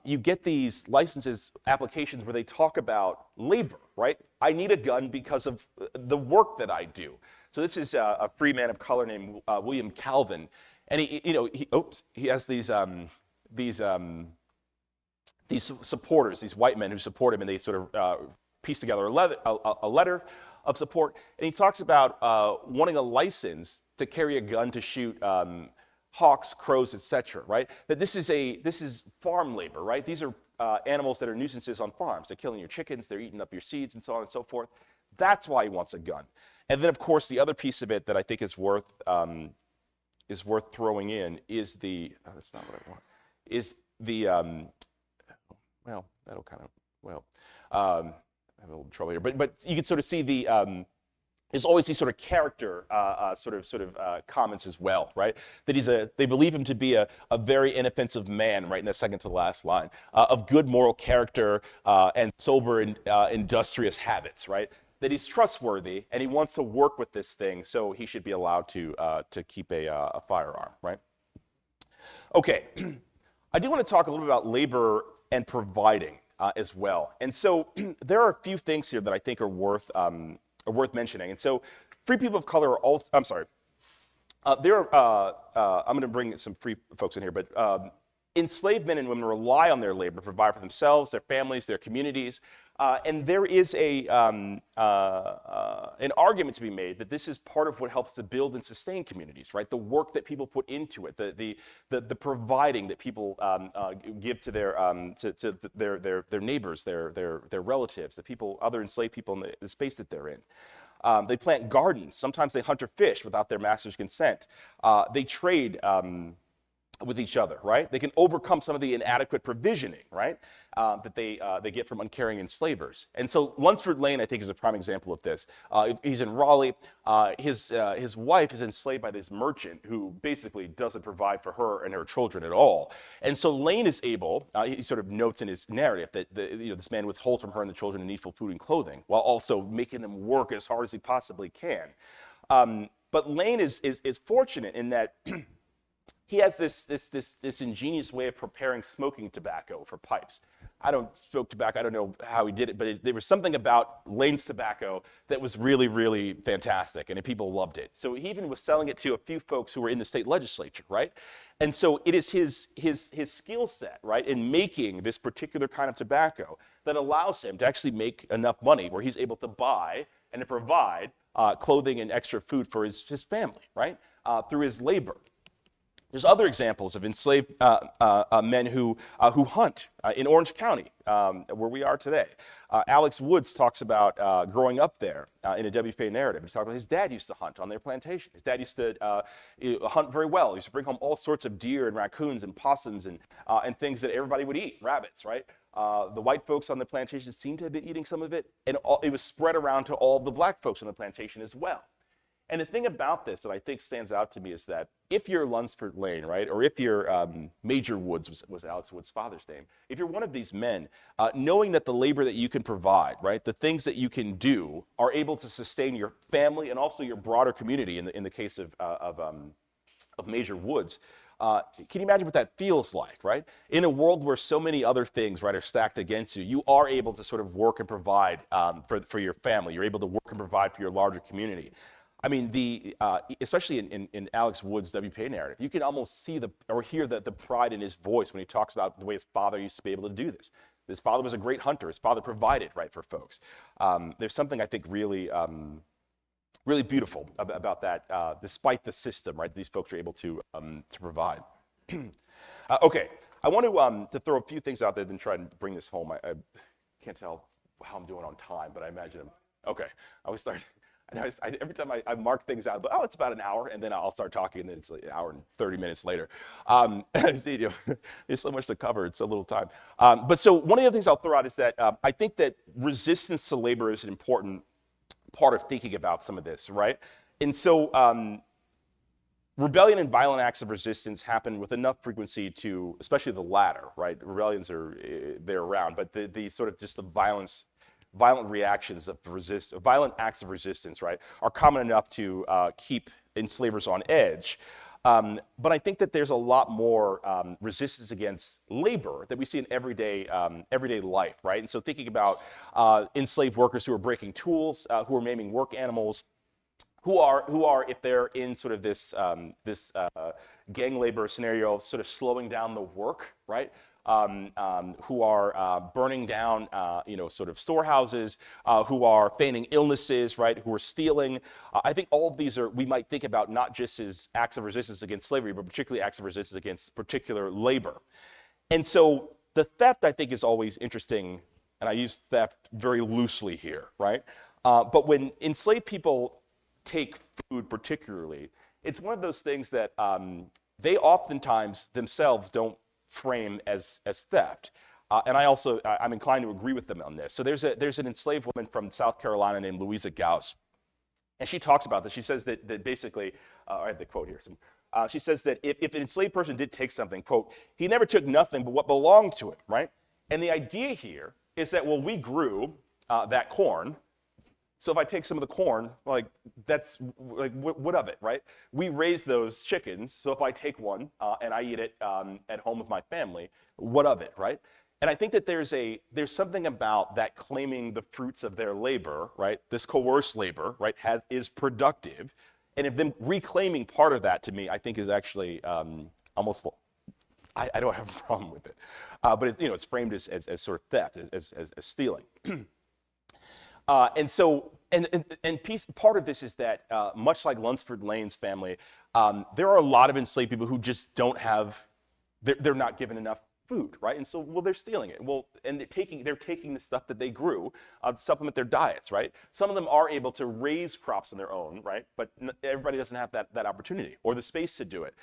S2: you get these licenses applications where they talk about labor, right? I need a gun because of the work that I do. So this is a free man of color named William Calvin, and he has these supporters, these white men who support him, and they sort of piece together a letter of support, and he talks about wanting a license to carry a gun to shoot hawks, crows, etc. Right? That this is farm labor, right? These are animals that are nuisances on farms. They're killing your chickens, they're eating up your seeds, and so on and so forth. That's why he wants a gun. And then, of course, the other piece of it that I think is worth throwing in is that's not what I want. Is the well, that'll kind of I have a little trouble here, but you can sort of see the There's always these sort of character comments as well, right? That they believe him to be a very inoffensive man, right in the second to last line, of good moral character and sober and industrious habits, right? That he's trustworthy and he wants to work with this thing, so he should be allowed to keep a firearm, right? Okay, I do want to talk a little bit about labor and providing as well. And so there are a few things here that I think are worth mentioning. And so free people of color are also, I'm sorry, I'm going to bring some free folks in here, but enslaved men and women rely on their labor to provide for themselves, their families, their communities. And there is an argument to be made that this is part of what helps to build and sustain communities, right? The work that people put into it, the providing that people give to their neighbors, their relatives, the people, other enslaved people in the space that they're in. They plant gardens. Sometimes they hunt or fish without their master's consent. They trade with each other, right? They can overcome some of the inadequate provisioning, right, that they get from uncaring enslavers. And so Lunsford Lane, I think, is a prime example of this. He's in Raleigh. His wife is enslaved by this merchant who basically doesn't provide for her and her children at all. And so Lane is able, he sort of notes in his narrative that this man withholds from her and the children the needful food and clothing, while also making them work as hard as he possibly can. But Lane is fortunate in that he has this ingenious way of preparing smoking tobacco for pipes. I don't smoke tobacco. I don't know how he did it, but there was something about Lane's tobacco that was really, really fantastic, and people loved it. So he even was selling it to a few folks who were in the state legislature, right? And so it is his skill set, right, in making this particular kind of tobacco that allows him to actually make enough money where he's able to buy and to provide clothing and extra food for his family, right, through his labor. There's other examples of enslaved men who hunt in Orange County, where we are today. Alex Woods talks about growing up there in a WFA narrative. He talks about his dad used to hunt on their plantation. His dad used to hunt very well. He used to bring home all sorts of deer and raccoons and possums and things that everybody would eat, rabbits, right? The white folks on the plantation seemed to have been eating some of it, and it was spread around to all the black folks on the plantation as well. And the thing about this that I think stands out to me is that if you're Lunsford Lane, right, or if you're Major Woods was Alex Woods' father's name, if you're one of these men, knowing that the labor that you can provide, right, the things that you can do are able to sustain your family and also your broader community in the case of Major Woods, can you imagine what that feels like, right? In a world where so many other things, right, are stacked against you, you are able to sort of work and provide for your family. You're able to work and provide for your larger community. I mean, especially in Alex Wood's WPA narrative, you can almost see or hear the pride in his voice when he talks about the way his father used to be able to do this. His father was a great hunter. His father provided, right, for folks. There's something I think really, really beautiful about that, despite the system, right, these folks are able to provide. Okay, I want to throw a few things out there and try and bring this home. I can't tell how I'm doing on time, but I imagine okay. I always start. Every time I mark things out, but it's about an hour, and then I'll start talking, and then it's like an hour and 30 minutes later. There's so much to cover, it's a little time. But so one of the other things I'll throw out is that I think that resistance to labor is an important part of thinking about some of this, right? And so rebellion and violent acts of resistance happen with enough frequency to, especially the latter, right? Rebellions they're around, but the sort of just the violent reactions of violent acts of resistance, right, are common enough to keep enslavers on edge. But I think that there's a lot more resistance against labor that we see in everyday life, right? And so thinking about enslaved workers who are breaking tools, who are maiming work animals, who are if they're in sort of this gang labor scenario, sort of slowing down the work, right? Who are burning down, sort of storehouses, who are feigning illnesses, right? Who are stealing. I think all of these we might think about not just as acts of resistance against slavery, but particularly acts of resistance against particular labor. And so the theft, I think, is always interesting, and I use theft very loosely here, right? But when enslaved people take food particularly, it's one of those things that they oftentimes themselves don't frame as theft. And I'm inclined to agree with them on this. So there's an enslaved woman from South Carolina named Louisa Gause. And she talks about this. She says that basically, I have the quote here. She says that if an enslaved person did take something, quote, he never took nothing but what belonged to him, right? And the idea here is that, well, we grew that corn. So if I take some of the corn, like that's like what of it, right? We raise those chickens. So if I take one and I eat it at home with my family, what of it, right? And I think that there's something about that claiming the fruits of their labor, right? This coerced labor, right, is productive, and if them reclaiming part of that to me, I think is actually almost. I don't have a problem with it, but it's framed as sort of theft, as stealing. And so, part of this is that much like Lunsford Lane's family, there are a lot of enslaved people who just don't have, they're not given enough food, right? And so, well, they're stealing it. Well, and they're taking the stuff that they grew to supplement their diets, right? Some of them are able to raise crops on their own, right? But everybody doesn't have that opportunity or the space to do it.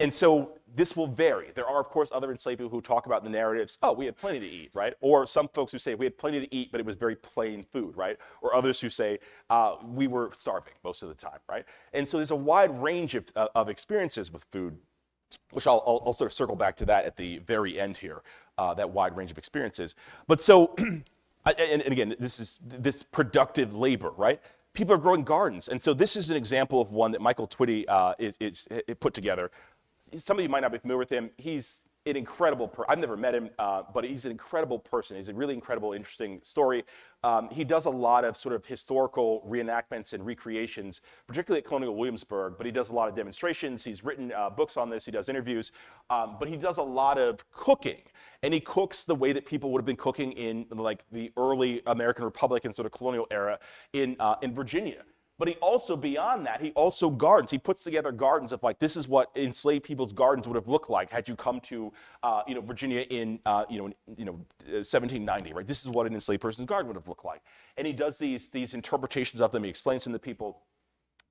S2: And so this will vary. There are, of course, other enslaved people who talk about the narratives, oh, we had plenty to eat, right? Or some folks who say we had plenty to eat, but it was very plain food, right? Or others who say we were starving most of the time, right? And so there's a wide range of experiences with food, which I'll sort of circle back to that at the very end here, that wide range of experiences. But so, and again, this productive labor, right? People are growing gardens. And so this is an example of one that Michael Twitty is put together. Some of you might not be familiar with him. He's an incredible person. I've never met him, but he's an incredible person. He's a really incredible, interesting story. He does a lot of sort of historical reenactments and recreations, particularly at Colonial Williamsburg, but he does a lot of demonstrations. He's written books on this. He does interviews, but he does a lot of cooking. And he cooks the way that people would have been cooking in like the early American Republic and sort of colonial era in Virginia. But he also, beyond that, he also gardens. He puts together gardens of like, this is what enslaved people's gardens would have looked like had you come to, Virginia in, 1790, right? This is what an enslaved person's garden would have looked like. And he does these interpretations of them. He explains them to people.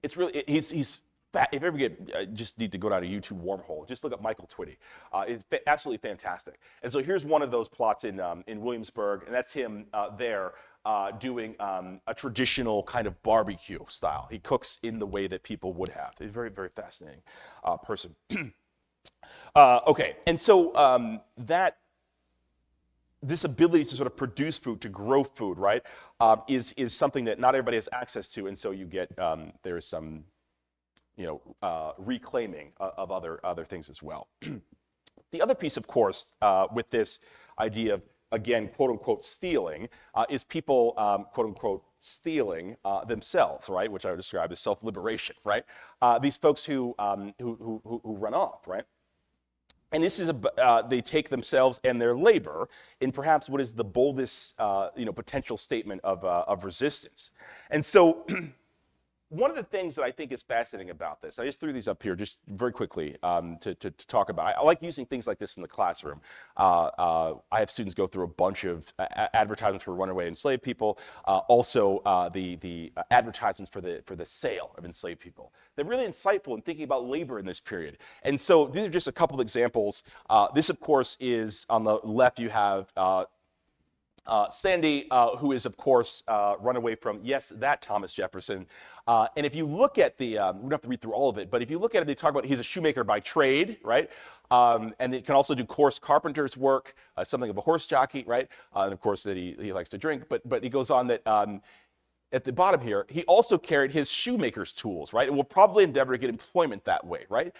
S2: It's really, he's if you ever just need to go down a YouTube wormhole, just look up Michael Twitty. It's absolutely fantastic. And so here's one of those plots in Williamsburg, and that's him there. Doing a traditional kind of barbecue style. He cooks in the way that people would have. He's a very, very fascinating person. Okay, and so this ability to sort of produce food, to grow food, right, is something that not everybody has access to, and so you get there is some, reclaiming of other things as well. The other piece, of course, with this idea of, again, quote unquote, stealing, is people, quote unquote, stealing themselves, right? Which I would describe as self-liberation, right? These folks who run off, right? And this is they take themselves and their labor in perhaps what is the boldest, potential statement of resistance. And so, one of the things that I think is fascinating about this, I just threw these up here just very quickly to talk about. I like using things like this in the classroom. I have students go through a bunch of advertisements for runaway enslaved people, also the advertisements for the sale of enslaved people. They're really insightful in thinking about labor in this period. And so these are just a couple of examples. This, of course, is on the left. You have Sandy, who is, of course, run away from, yes, that Thomas Jefferson. And if you look at we don't have to read through all of it, but if you look at it, they talk about he's a shoemaker by trade, right? And he can also do coarse carpenter's work, something of a horse jockey, right? And of course that he likes to drink, but he goes on that at the bottom here, he also carried his shoemaker's tools, right? And will probably endeavor to get employment that way, right?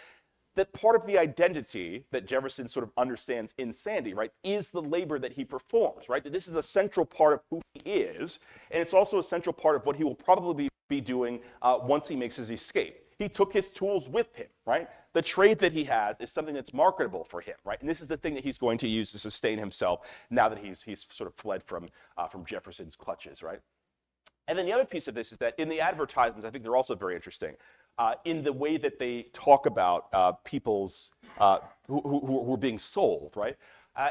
S2: That part of the identity that Jefferson sort of understands in Sandy, right, is the labor that he performs, right? That this is a central part of who he is, and it's also a central part of what he will probably be doing once he makes his escape. He took his tools with him, right? The trade that he has is something that's marketable for him, right? And this is the thing that he's going to use to sustain himself now that he's sort of fled from Jefferson's clutches, right? And then the other piece of this is that in the advertisements, I think they're also very interesting. In the way that they talk about people's who are being sold, right?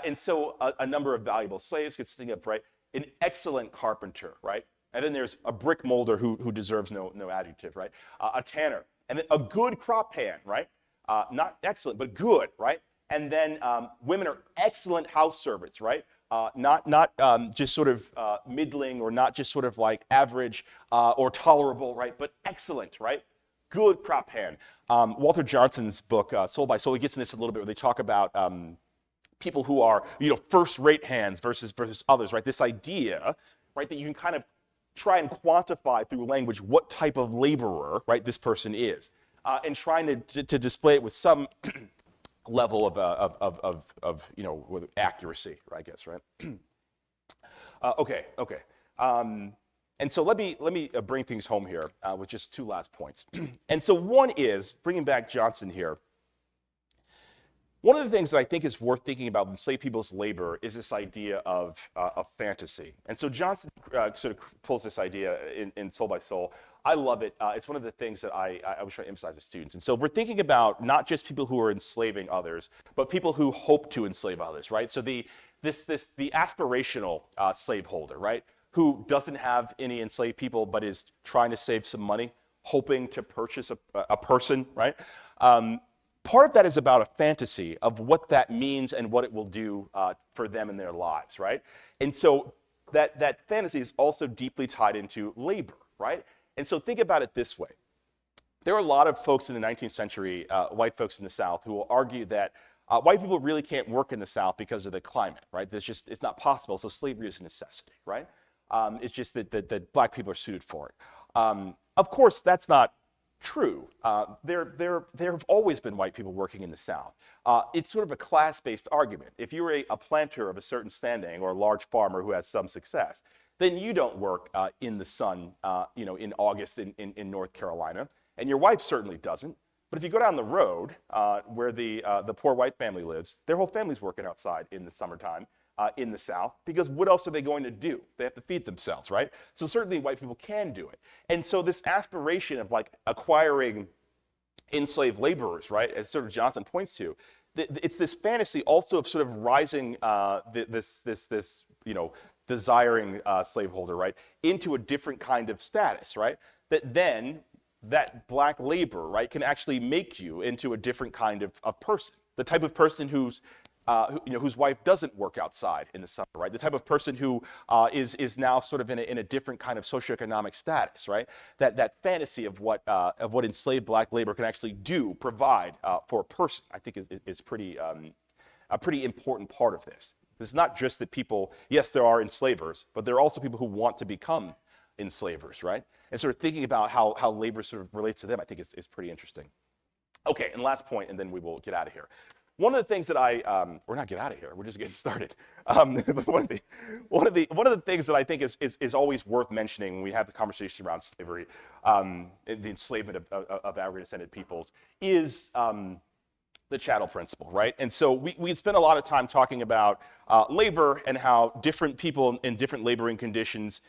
S2: And so a number of valuable slaves consisting of, right, an excellent carpenter, right? And then there's a brick molder who deserves no adjective, right? A tanner, and then a good crop hand, right? Not excellent, but good, right? And then women are excellent house servants, right? not just sort of middling or not just sort of like average or tolerable, right? But excellent, right? Good crop hand. Walter Johnson's book, Soul by Soul, he gets in this a little bit where they talk about people who are, first-rate hands versus others, right? This idea, right, that you can kind of try and quantify through language what type of laborer, right, this person is, and trying to display it with some level of with accuracy, I guess, right? Okay. And so let me bring things home here with just two last points. And so one is, bringing back Johnson here, one of the things that I think is worth thinking about with enslaved people's labor is this idea of fantasy. And so Johnson sort of pulls this idea in Soul by Soul. I love it. It's one of the things that I was trying to emphasize to students. And so we're thinking about not just people who are enslaving others, but people who hope to enslave others, right? So the aspirational slaveholder, right, who doesn't have any enslaved people but is trying to save some money, hoping to purchase a person, right? Part of that is about a fantasy of what that means and what it will do for them in their lives, right? And so that fantasy is also deeply tied into labor, right? And so think about it this way. There are a lot of folks in the 19th century, white folks in the South, who will argue that white people really can't work in the South because of the climate, right? It's not possible, so slavery is a necessity, right? It's just that black people are suited for it. Of course, that's not true. There have always been white people working in the South. It's sort of a class-based argument. If you're a planter of a certain standing or a large farmer who has some success, then you don't work in the sun, in August in North Carolina, and your wife certainly doesn't. But if you go down the road where the poor white family lives, their whole family's working outside in the summertime in the South, because what else are they going to do? They have to feed themselves, right? So certainly white people can do it. And so this aspiration of like acquiring enslaved laborers, right, as sort of Johnson points to, it's this fantasy also of sort of rising this desiring slaveholder, right, into a different kind of status, right? That then that black labor, right, can actually make you into a different kind of person. The type of person whose wife doesn't work outside in the summer, right? The type of person who is now sort of in a different kind of socioeconomic status, right? That fantasy of what enslaved black labor can actually provide for a person, I think is a pretty important part of this. It's not just that people, yes, there are enslavers, but there are also people who want to become enslavers, right? And sort of thinking about how labor sort of relates to them, I think is pretty interesting. Okay, and last point, and then we will get out of here. One of the things that we're not getting out of here, we're just getting started. But one of the things that I think is always worth mentioning when we have the conversation around slavery, and the enslavement of African descended peoples, is the chattel principle, right? And so we spent a lot of time talking about labor and how different people in different laboring conditions,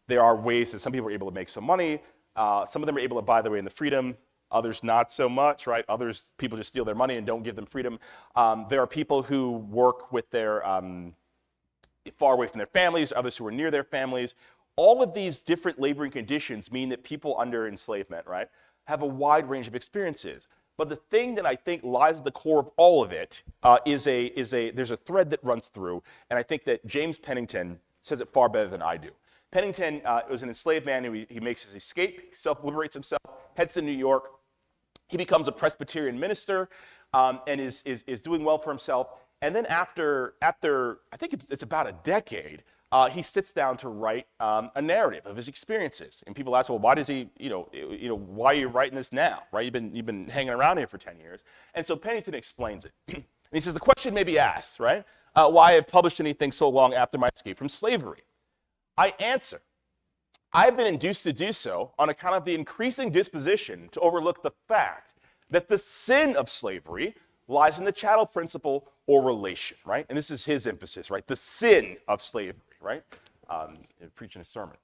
S2: there are ways that some people are able to make some money, some of them are able to buy their way into freedom, others not so much, right? Others, people just steal their money and don't give them freedom. There are people who work with their far away from their families, others who are near their families. All of these different laboring conditions mean that people under enslavement, right, have a wide range of experiences. But the thing that I think lies at the core of all of it there's a thread that runs through, and I think that James Pennington says it far better than I do. Pennington was an enslaved man who he makes his escape, he self-liberates himself, heads to New York. He becomes a Presbyterian minister and is doing well for himself. And then after I think it's about a decade, he sits down to write a narrative of his experiences. And people ask, well, why does he, why are you writing this now, right? You've been hanging around here for 10 years. And so Pennington explains it. And he says, the question may be asked, right? Why I have published anything so long after my escape from slavery? I answer, I've been induced to do so on account of the increasing disposition to overlook the fact that the sin of slavery lies in the chattel principle or relation, right? And this is his emphasis, right? The sin of slavery, right? Preaching a sermon.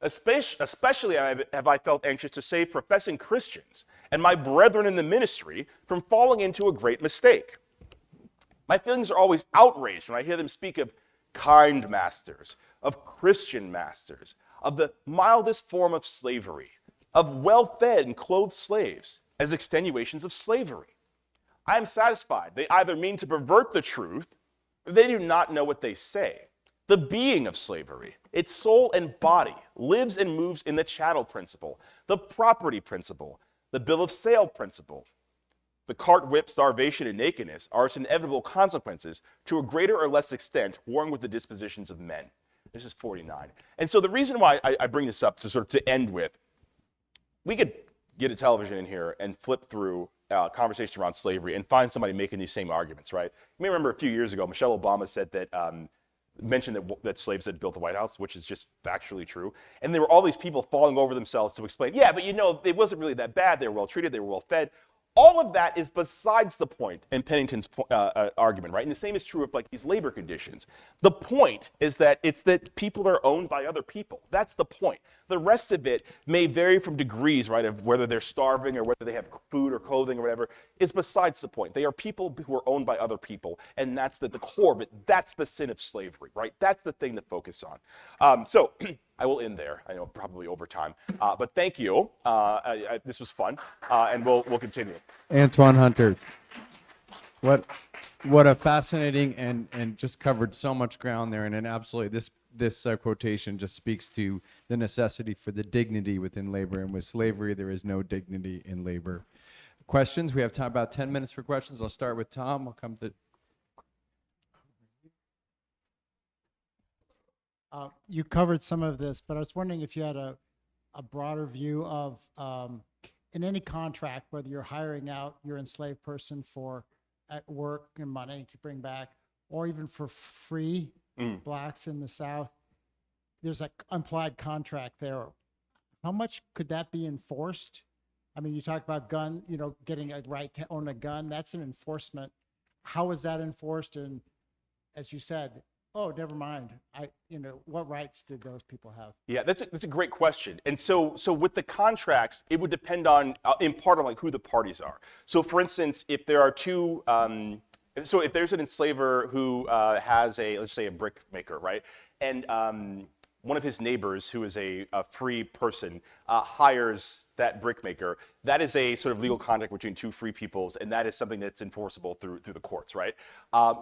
S2: Especially have I felt anxious to save professing Christians and my brethren in the ministry from falling into a great mistake. My feelings are always outraged when I hear them speak of kind masters, of Christian masters, of the mildest form of slavery, of well-fed and clothed slaves as extenuations of slavery. I am satisfied they either mean to pervert the truth or they do not know what they say. The being of slavery, its soul and body, lives and moves in the chattel principle, the property principle, the bill of sale principle. The cart whip, starvation, and nakedness are its inevitable consequences, to a greater or less extent, warring with the dispositions of men. This is 49. And so the reason why I bring this up to sort of to end with, we could get a television in here and flip through conversation around slavery and find somebody making these same arguments, right? You may remember a few years ago, Michelle Obama said that, mentioned that slaves had built the White House, which is just factually true. And there were all these people falling over themselves to explain, yeah, but it wasn't really that bad. They were well treated. They were well fed. All of that is besides the point in Pennington's argument, right? And the same is true of like these labor conditions. The point is that it's that people are owned by other people. That's the point. The rest of it may vary from degrees, right, of whether they're starving or whether they have food or clothing or whatever. It's besides the point. They are people who are owned by other people, and that's the core of it. That's the sin of slavery, right? That's the thing to focus on. So I will end there. I know probably over time, but thank you. This was fun, and we'll continue.
S1: Antwain Hunter, what a fascinating and just covered so much ground there, and absolutely this quotation just speaks to the necessity for the dignity within labor, and with slavery there is no dignity in labor. Questions? We have time about 10 minutes for questions. I'll start with Tom. I'll come to.
S3: You covered some of this, but I was wondering if you had a broader view of, in any contract, whether you're hiring out your enslaved person for at work and money to bring back, or even for free blacks in the South, there's an implied contract there. How much could that be enforced? I mean, you talk about getting a right to own a gun. That's an enforcement. How is that enforced? And as you said, oh, never mind. What rights did those people have?
S2: Yeah, that's a great question. And so with the contracts, it would depend on, in part, on like who the parties are. So for instance, if there are two, so if there's an enslaver who has let's say a brick maker, right? And one of his neighbors, who is a free person, hires that brick maker. That is a sort of legal contract between two free peoples, and that is something that's enforceable through the courts, right?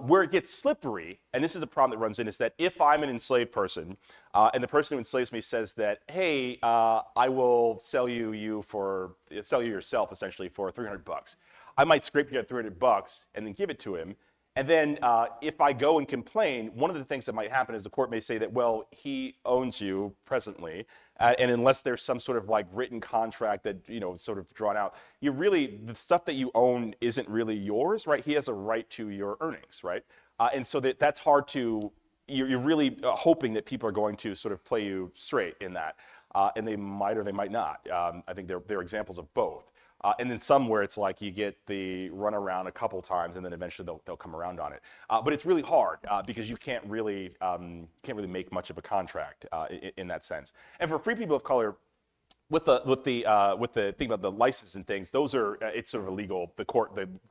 S2: Where it gets slippery, and this is the problem that runs in, is that if I'm an enslaved person, and the person who enslaves me says that, hey, I will sell you yourself essentially for $300. I might scrape together $300 and then give it to him. And then if I go and complain, one of the things that might happen is the court may say that, well, he owns you presently, and unless there's some sort of like written contract that, sort of drawn out, the stuff that you own isn't really yours, right? He has a right to your earnings, right? And so that's hard to, you're really hoping that people are going to sort of play you straight in that. And they might or they might not. I think there are examples of both. And then some where it's like you get the runaround a couple times, and then eventually they'll come around on it. But it's really hard because you can't really make much of a contract in that sense. And for free people of color, with the thing about the license and things, those are it's sort of illegal. The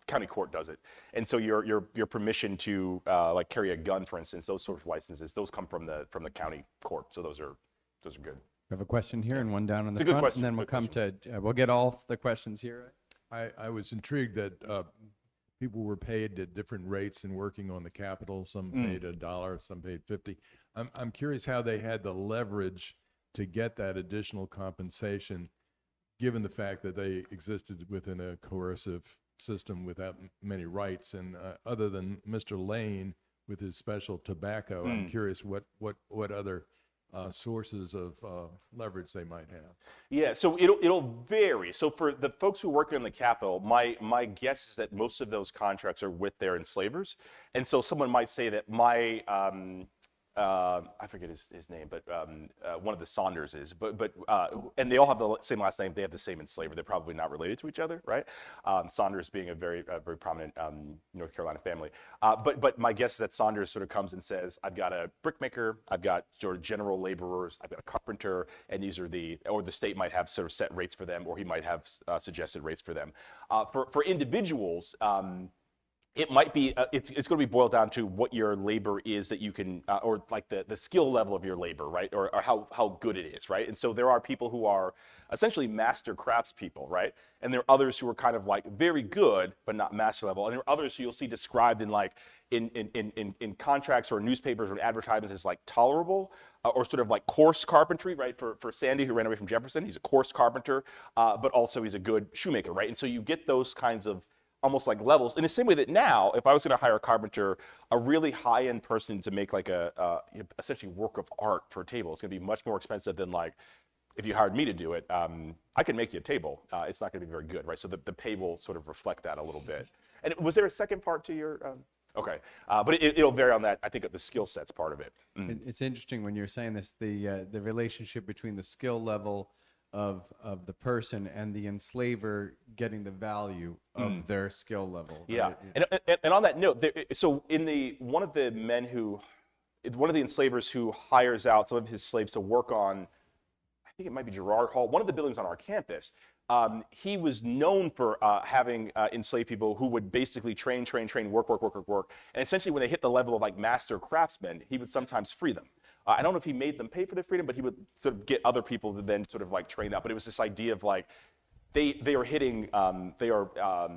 S2: county court does it, and so your permission to like carry a gun, for instance, those sort of licenses, those come from the county court. So those are good.
S1: We have a question here and one down in the
S2: It's a good
S1: front,
S2: question.
S1: and then we'll come to, we'll get all the questions here.
S4: I was intrigued that people were paid at different rates in working on the Capitol. Some paid $1, some paid 50. I'm curious how they had the leverage to get that additional compensation, given the fact that they existed within a coercive system without many rights. And other than Mr. Lane with his special tobacco, I'm curious what other sources of leverage they might have.
S2: Yeah, so it'll vary. So for the folks who work in the Capitol, my guess is that most of those contracts are with their enslavers. And so someone might say that my I forget his name, but one of the Saunders is, but and they all have the same last name. They have the same enslaver. They're probably not related to each other, right? Saunders being a very prominent North Carolina family. But my guess is that Saunders sort of comes and says, I've got a brickmaker, I've got sort of general laborers, I've got a carpenter, and these are or the state might have sort of set rates for them, or he might have suggested rates for them. For individuals, it might be, it's going to be boiled down to what your labor is that you can, or like the skill level of your labor, right? Or how good it is, right? And so there are people who are essentially master craftspeople, right? And there are others who are kind of like very good, but not master level. And there are others who you'll see described in like, in contracts or newspapers or advertisements as like tolerable, or sort of like coarse carpentry, right? For Sandy, who ran away from Jefferson, he's a coarse carpenter, but also he's a good shoemaker, right? And so you get those kinds of almost like levels in the same way that now, if I was going to hire a carpenter, a really high-end person to make like essentially work of art for a table, it's going to be much more expensive than like if you hired me to do it. I can make you a table. It's not going to be very good, right? So the pay will sort of reflect that a little bit. And was there a second part to your? Okay, but it'll vary on that. I think the skill set's part of it.
S1: It's interesting when you're saying this, the relationship between the skill level of the person and the enslaver getting the value of their skill level.
S2: Yeah,
S1: right?
S2: and on that note, so one of the enslavers who hires out some of his slaves to work on, I think it might be Gerard Hall, one of the buildings on our campus. He was known for having enslaved people who would basically train, work. And essentially when they hit the level of like master craftsmen, he would sometimes free them. I don't know if he made them pay for their freedom, but he would sort of get other people to then sort of like train up. But it was this idea of like, they are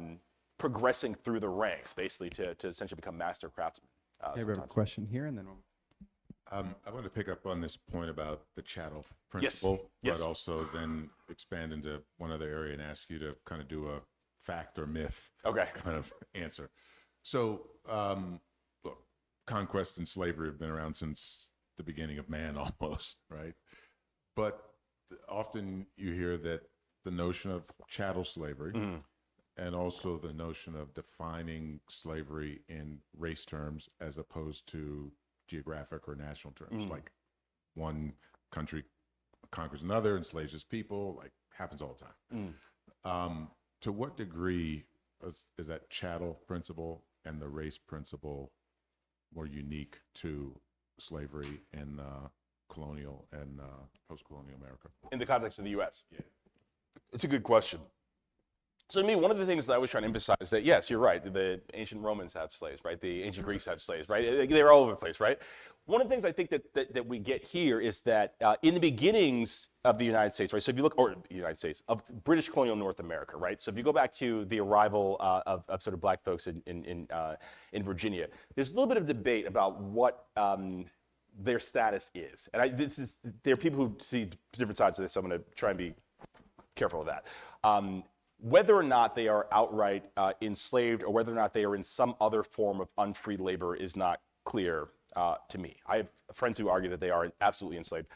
S2: progressing through the ranks basically to essentially become master craftsmen.
S1: Okay, we have a question here and then we'll...
S5: I want to pick up on this point about the chattel principle,
S2: Yes.
S5: but also then expand into one other area and ask you to kind of do a fact or myth kind of answer. So, look, conquest and slavery have been around since the beginning of man almost, right? But often you hear that the notion of chattel slavery and also the notion of defining slavery in race terms as opposed to geographic or national terms, like one country conquers another, enslaves its people, like happens all the time. To what degree is that chattel principle and the race principle more unique to slavery in colonial and post-colonial America?
S2: In the context of the U.S.? Yeah. It's a good question. So to me, one of the things that I was trying to emphasize is that, yes, you're right, the ancient Romans have slaves, right? The ancient Greeks have slaves, right? They're all over the place, right? One of the things I think that we get here is that in the beginnings of the United States, right? So if you look, or the United States, of British colonial North America, right? So if you go back to the arrival of sort of black folks in Virginia, there's a little bit of debate about what their status is. And there are people who see different sides of this, so I'm going to try and be careful of that. Whether or not they are outright enslaved or whether or not they are in some other form of unfree labor is not clear to me. I have friends who argue that they are absolutely enslaved.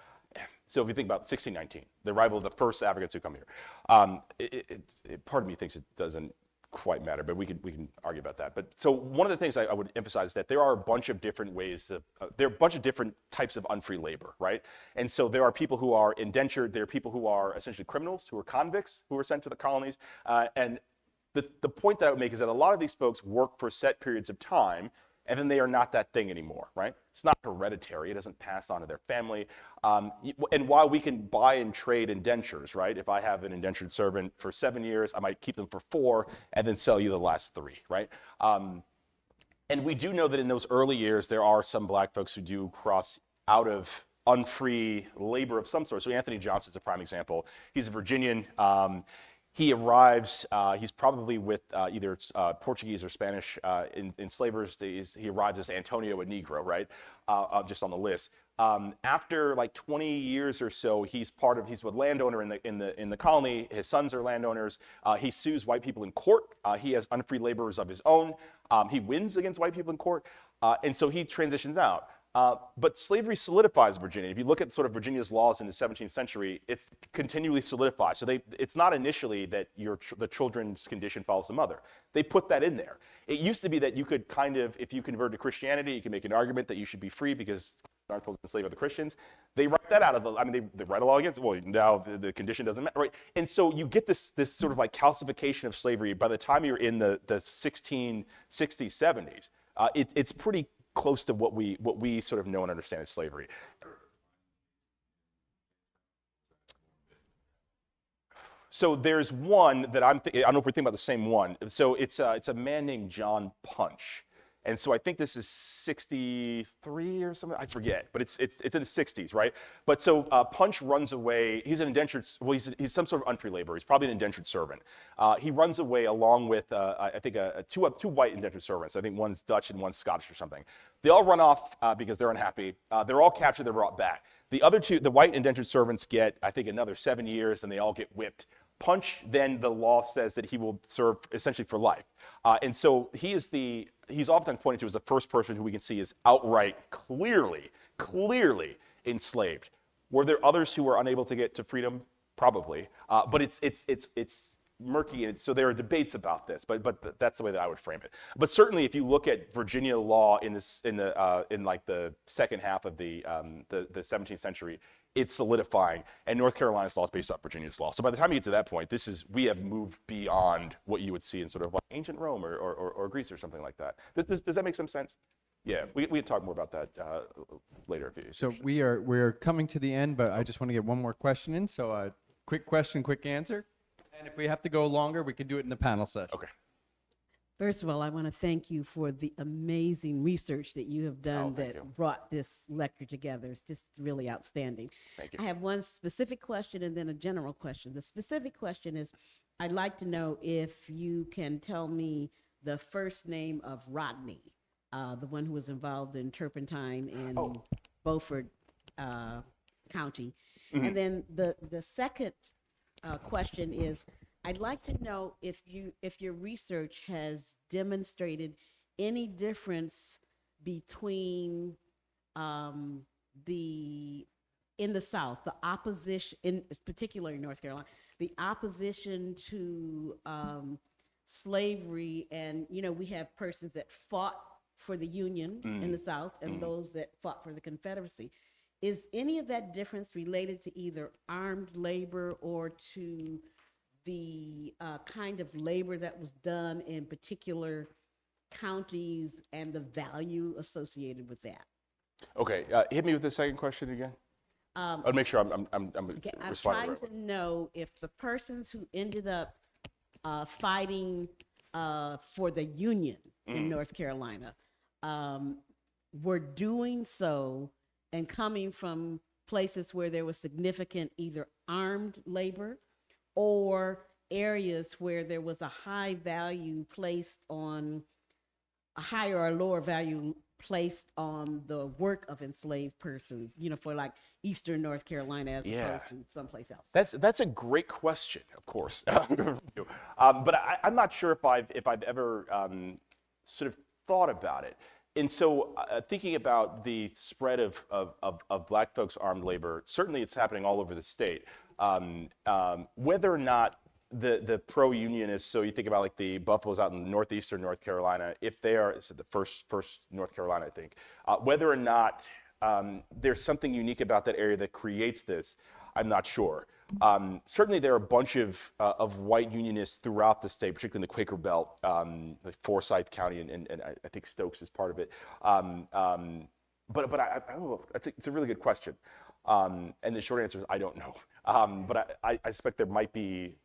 S2: So if you think about 1619, the arrival of the first Africans who come here, part of me thinks it doesn't quite matter, but we can argue about that. But so one of the things I would emphasize is that there are a bunch of different ways of, there are a bunch of different types of unfree labor, right? And so there are people who are indentured, there are people who are essentially criminals, who are convicts, who are sent to the colonies. And the point that I would make is that a lot of these folks work for set periods of time, and then they are not that thing anymore, right? It's not hereditary. It doesn't pass on to their family. And while we can buy and trade indentures, right? If I have an indentured servant for 7 years, I might keep them for 4 and then sell you the last 3, right? And we do know that in those early years, there are some black folks who do cross out of unfree labor of some sort. So Anthony Johnson's a prime example. He's a Virginian. He arrives, he's probably with either Portuguese or Spanish enslavers. He arrives as Antonio, a Negro, right? Just on the list. After like 20 years or so, he's a landowner in the colony. His sons are landowners. He sues white people in court. He has unfree laborers of his own. He wins against white people in court. And so he transitions out. But slavery solidifies Virginia. If you look at sort of Virginia's laws in the 17th century, it's continually solidified. So it's not initially that the children's condition follows the mother. They put that in there. It used to be that you could kind of, if you convert to Christianity, you can make an argument that you should be free because you aren't supposed to enslave other Christians. They write that out of they write a law against it. Well, now the condition doesn't matter, right? And so you get this sort of like calcification of slavery by the time you're in the 1660s, 70s. It's pretty close to what we sort of know and understand as slavery. So there's one that I don't know if we're thinking about the same one. So it's a man named John Punch. And so I think this is 63 or something. I forget, but it's in the 60s, right? But so Punch runs away. He's an indentured. Well, he's some sort of unfree laborer. He's probably an indentured servant. He runs away along with I think two white indentured servants. I think one's Dutch and one's Scottish or something. They all run off because they're unhappy. They're all captured. They're brought back. The other two, the white indentured servants, get I think another 7 years, and they all get whipped. Punch, then the law says that he will serve essentially for life. And so he's often pointed to as the first person who we can see is outright, clearly enslaved. Were there others who were unable to get to freedom? Probably. But it's murky, and so there are debates about this, but that's the way that I would frame it. But certainly, if you look at Virginia law in like the second half of the 17th century, it's solidifying, and North Carolina's law is based off Virginia's law. So by the time you get to that point, we have moved beyond what you would see in sort of like ancient Rome or Greece or something like that. Does that make some sense? Yeah, we can talk more about that later.
S1: So we're coming to the end, but I just want to get one more question in. So quick question, quick answer. And if we have to go longer, we can do it in the panel session.
S2: Okay.
S6: First of all, I want to thank you for the amazing research that you have done brought this lecture together. It's just really outstanding.
S2: Thank you.
S6: I have one specific question and then a general question. The specific question is, I'd like to know if you can tell me the first name of Rodney, the one who was involved in Turpentine in Beaufort County. Mm-hmm. And then the second question is, I'd like to know if your research has demonstrated any difference between in the South, the opposition, in particular in North Carolina, the opposition to slavery, and we have persons that fought for the Union in the South and those that fought for the Confederacy. Is any of that difference related to either armed labor or to the kind of labor that was done in particular counties and the value associated with that?
S2: Okay, hit me with the second question again. I'll make sure I'm
S6: okay, I'm
S2: responding.
S6: trying to know if the persons who ended up fighting for the Union in North Carolina were doing so and coming from places where there was significant either armed labor or areas where there was a high value placed on a higher or lower value placed on the work of enslaved persons, for like Eastern North Carolina as opposed to someplace else.
S2: That's a great question, of course. But I'm not sure if I've ever sort of thought about it. And so thinking about the spread of Black folks' armed labor, certainly it's happening all over the state. Whether or not the pro-unionists, so you think about like the Buffaloes out in northeastern North Carolina, if they are, it's the first North Carolina, I think, whether or not there's something unique about that area that creates this, I'm not sure. Certainly there are a bunch of white unionists throughout the state, particularly in the Quaker Belt, like Forsyth County, and I think Stokes is part of it. But I don't know. It's a really good question. And the short answer is I don't know. But I suspect there might be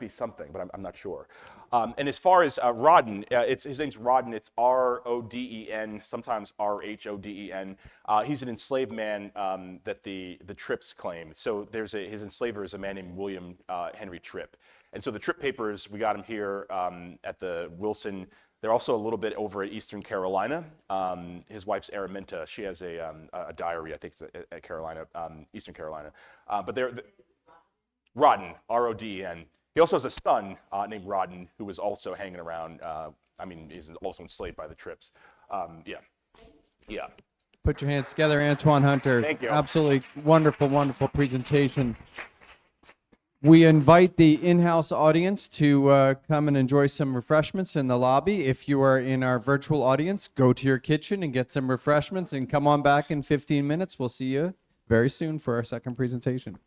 S2: something, but I'm not sure. And as far as Rodden, his name's Rodden. It's R-O-D-E-N, sometimes R-H-O-D-E-N. He's an enslaved man that the Tripps claim. So his enslaver is a man named William Henry Tripp. And so the Tripp papers, we got him here at the Wilson. They're also a little bit over at Eastern Carolina. His wife's Araminta. She has a diary, I think it's at Carolina, Eastern Carolina. But they're Rodden, R-O-D-E-N. He also has a son named Rodden who was also hanging around. He's also enslaved by the Tripps. Yeah.
S1: Put your hands together, Antwain Hunter.
S2: Thank you.
S1: Absolutely wonderful, wonderful presentation. We invite the in-house audience to come and enjoy some refreshments in the lobby. If you are in our virtual audience, go to your kitchen and get some refreshments and come on back in 15 minutes. We'll see you very soon for our second presentation.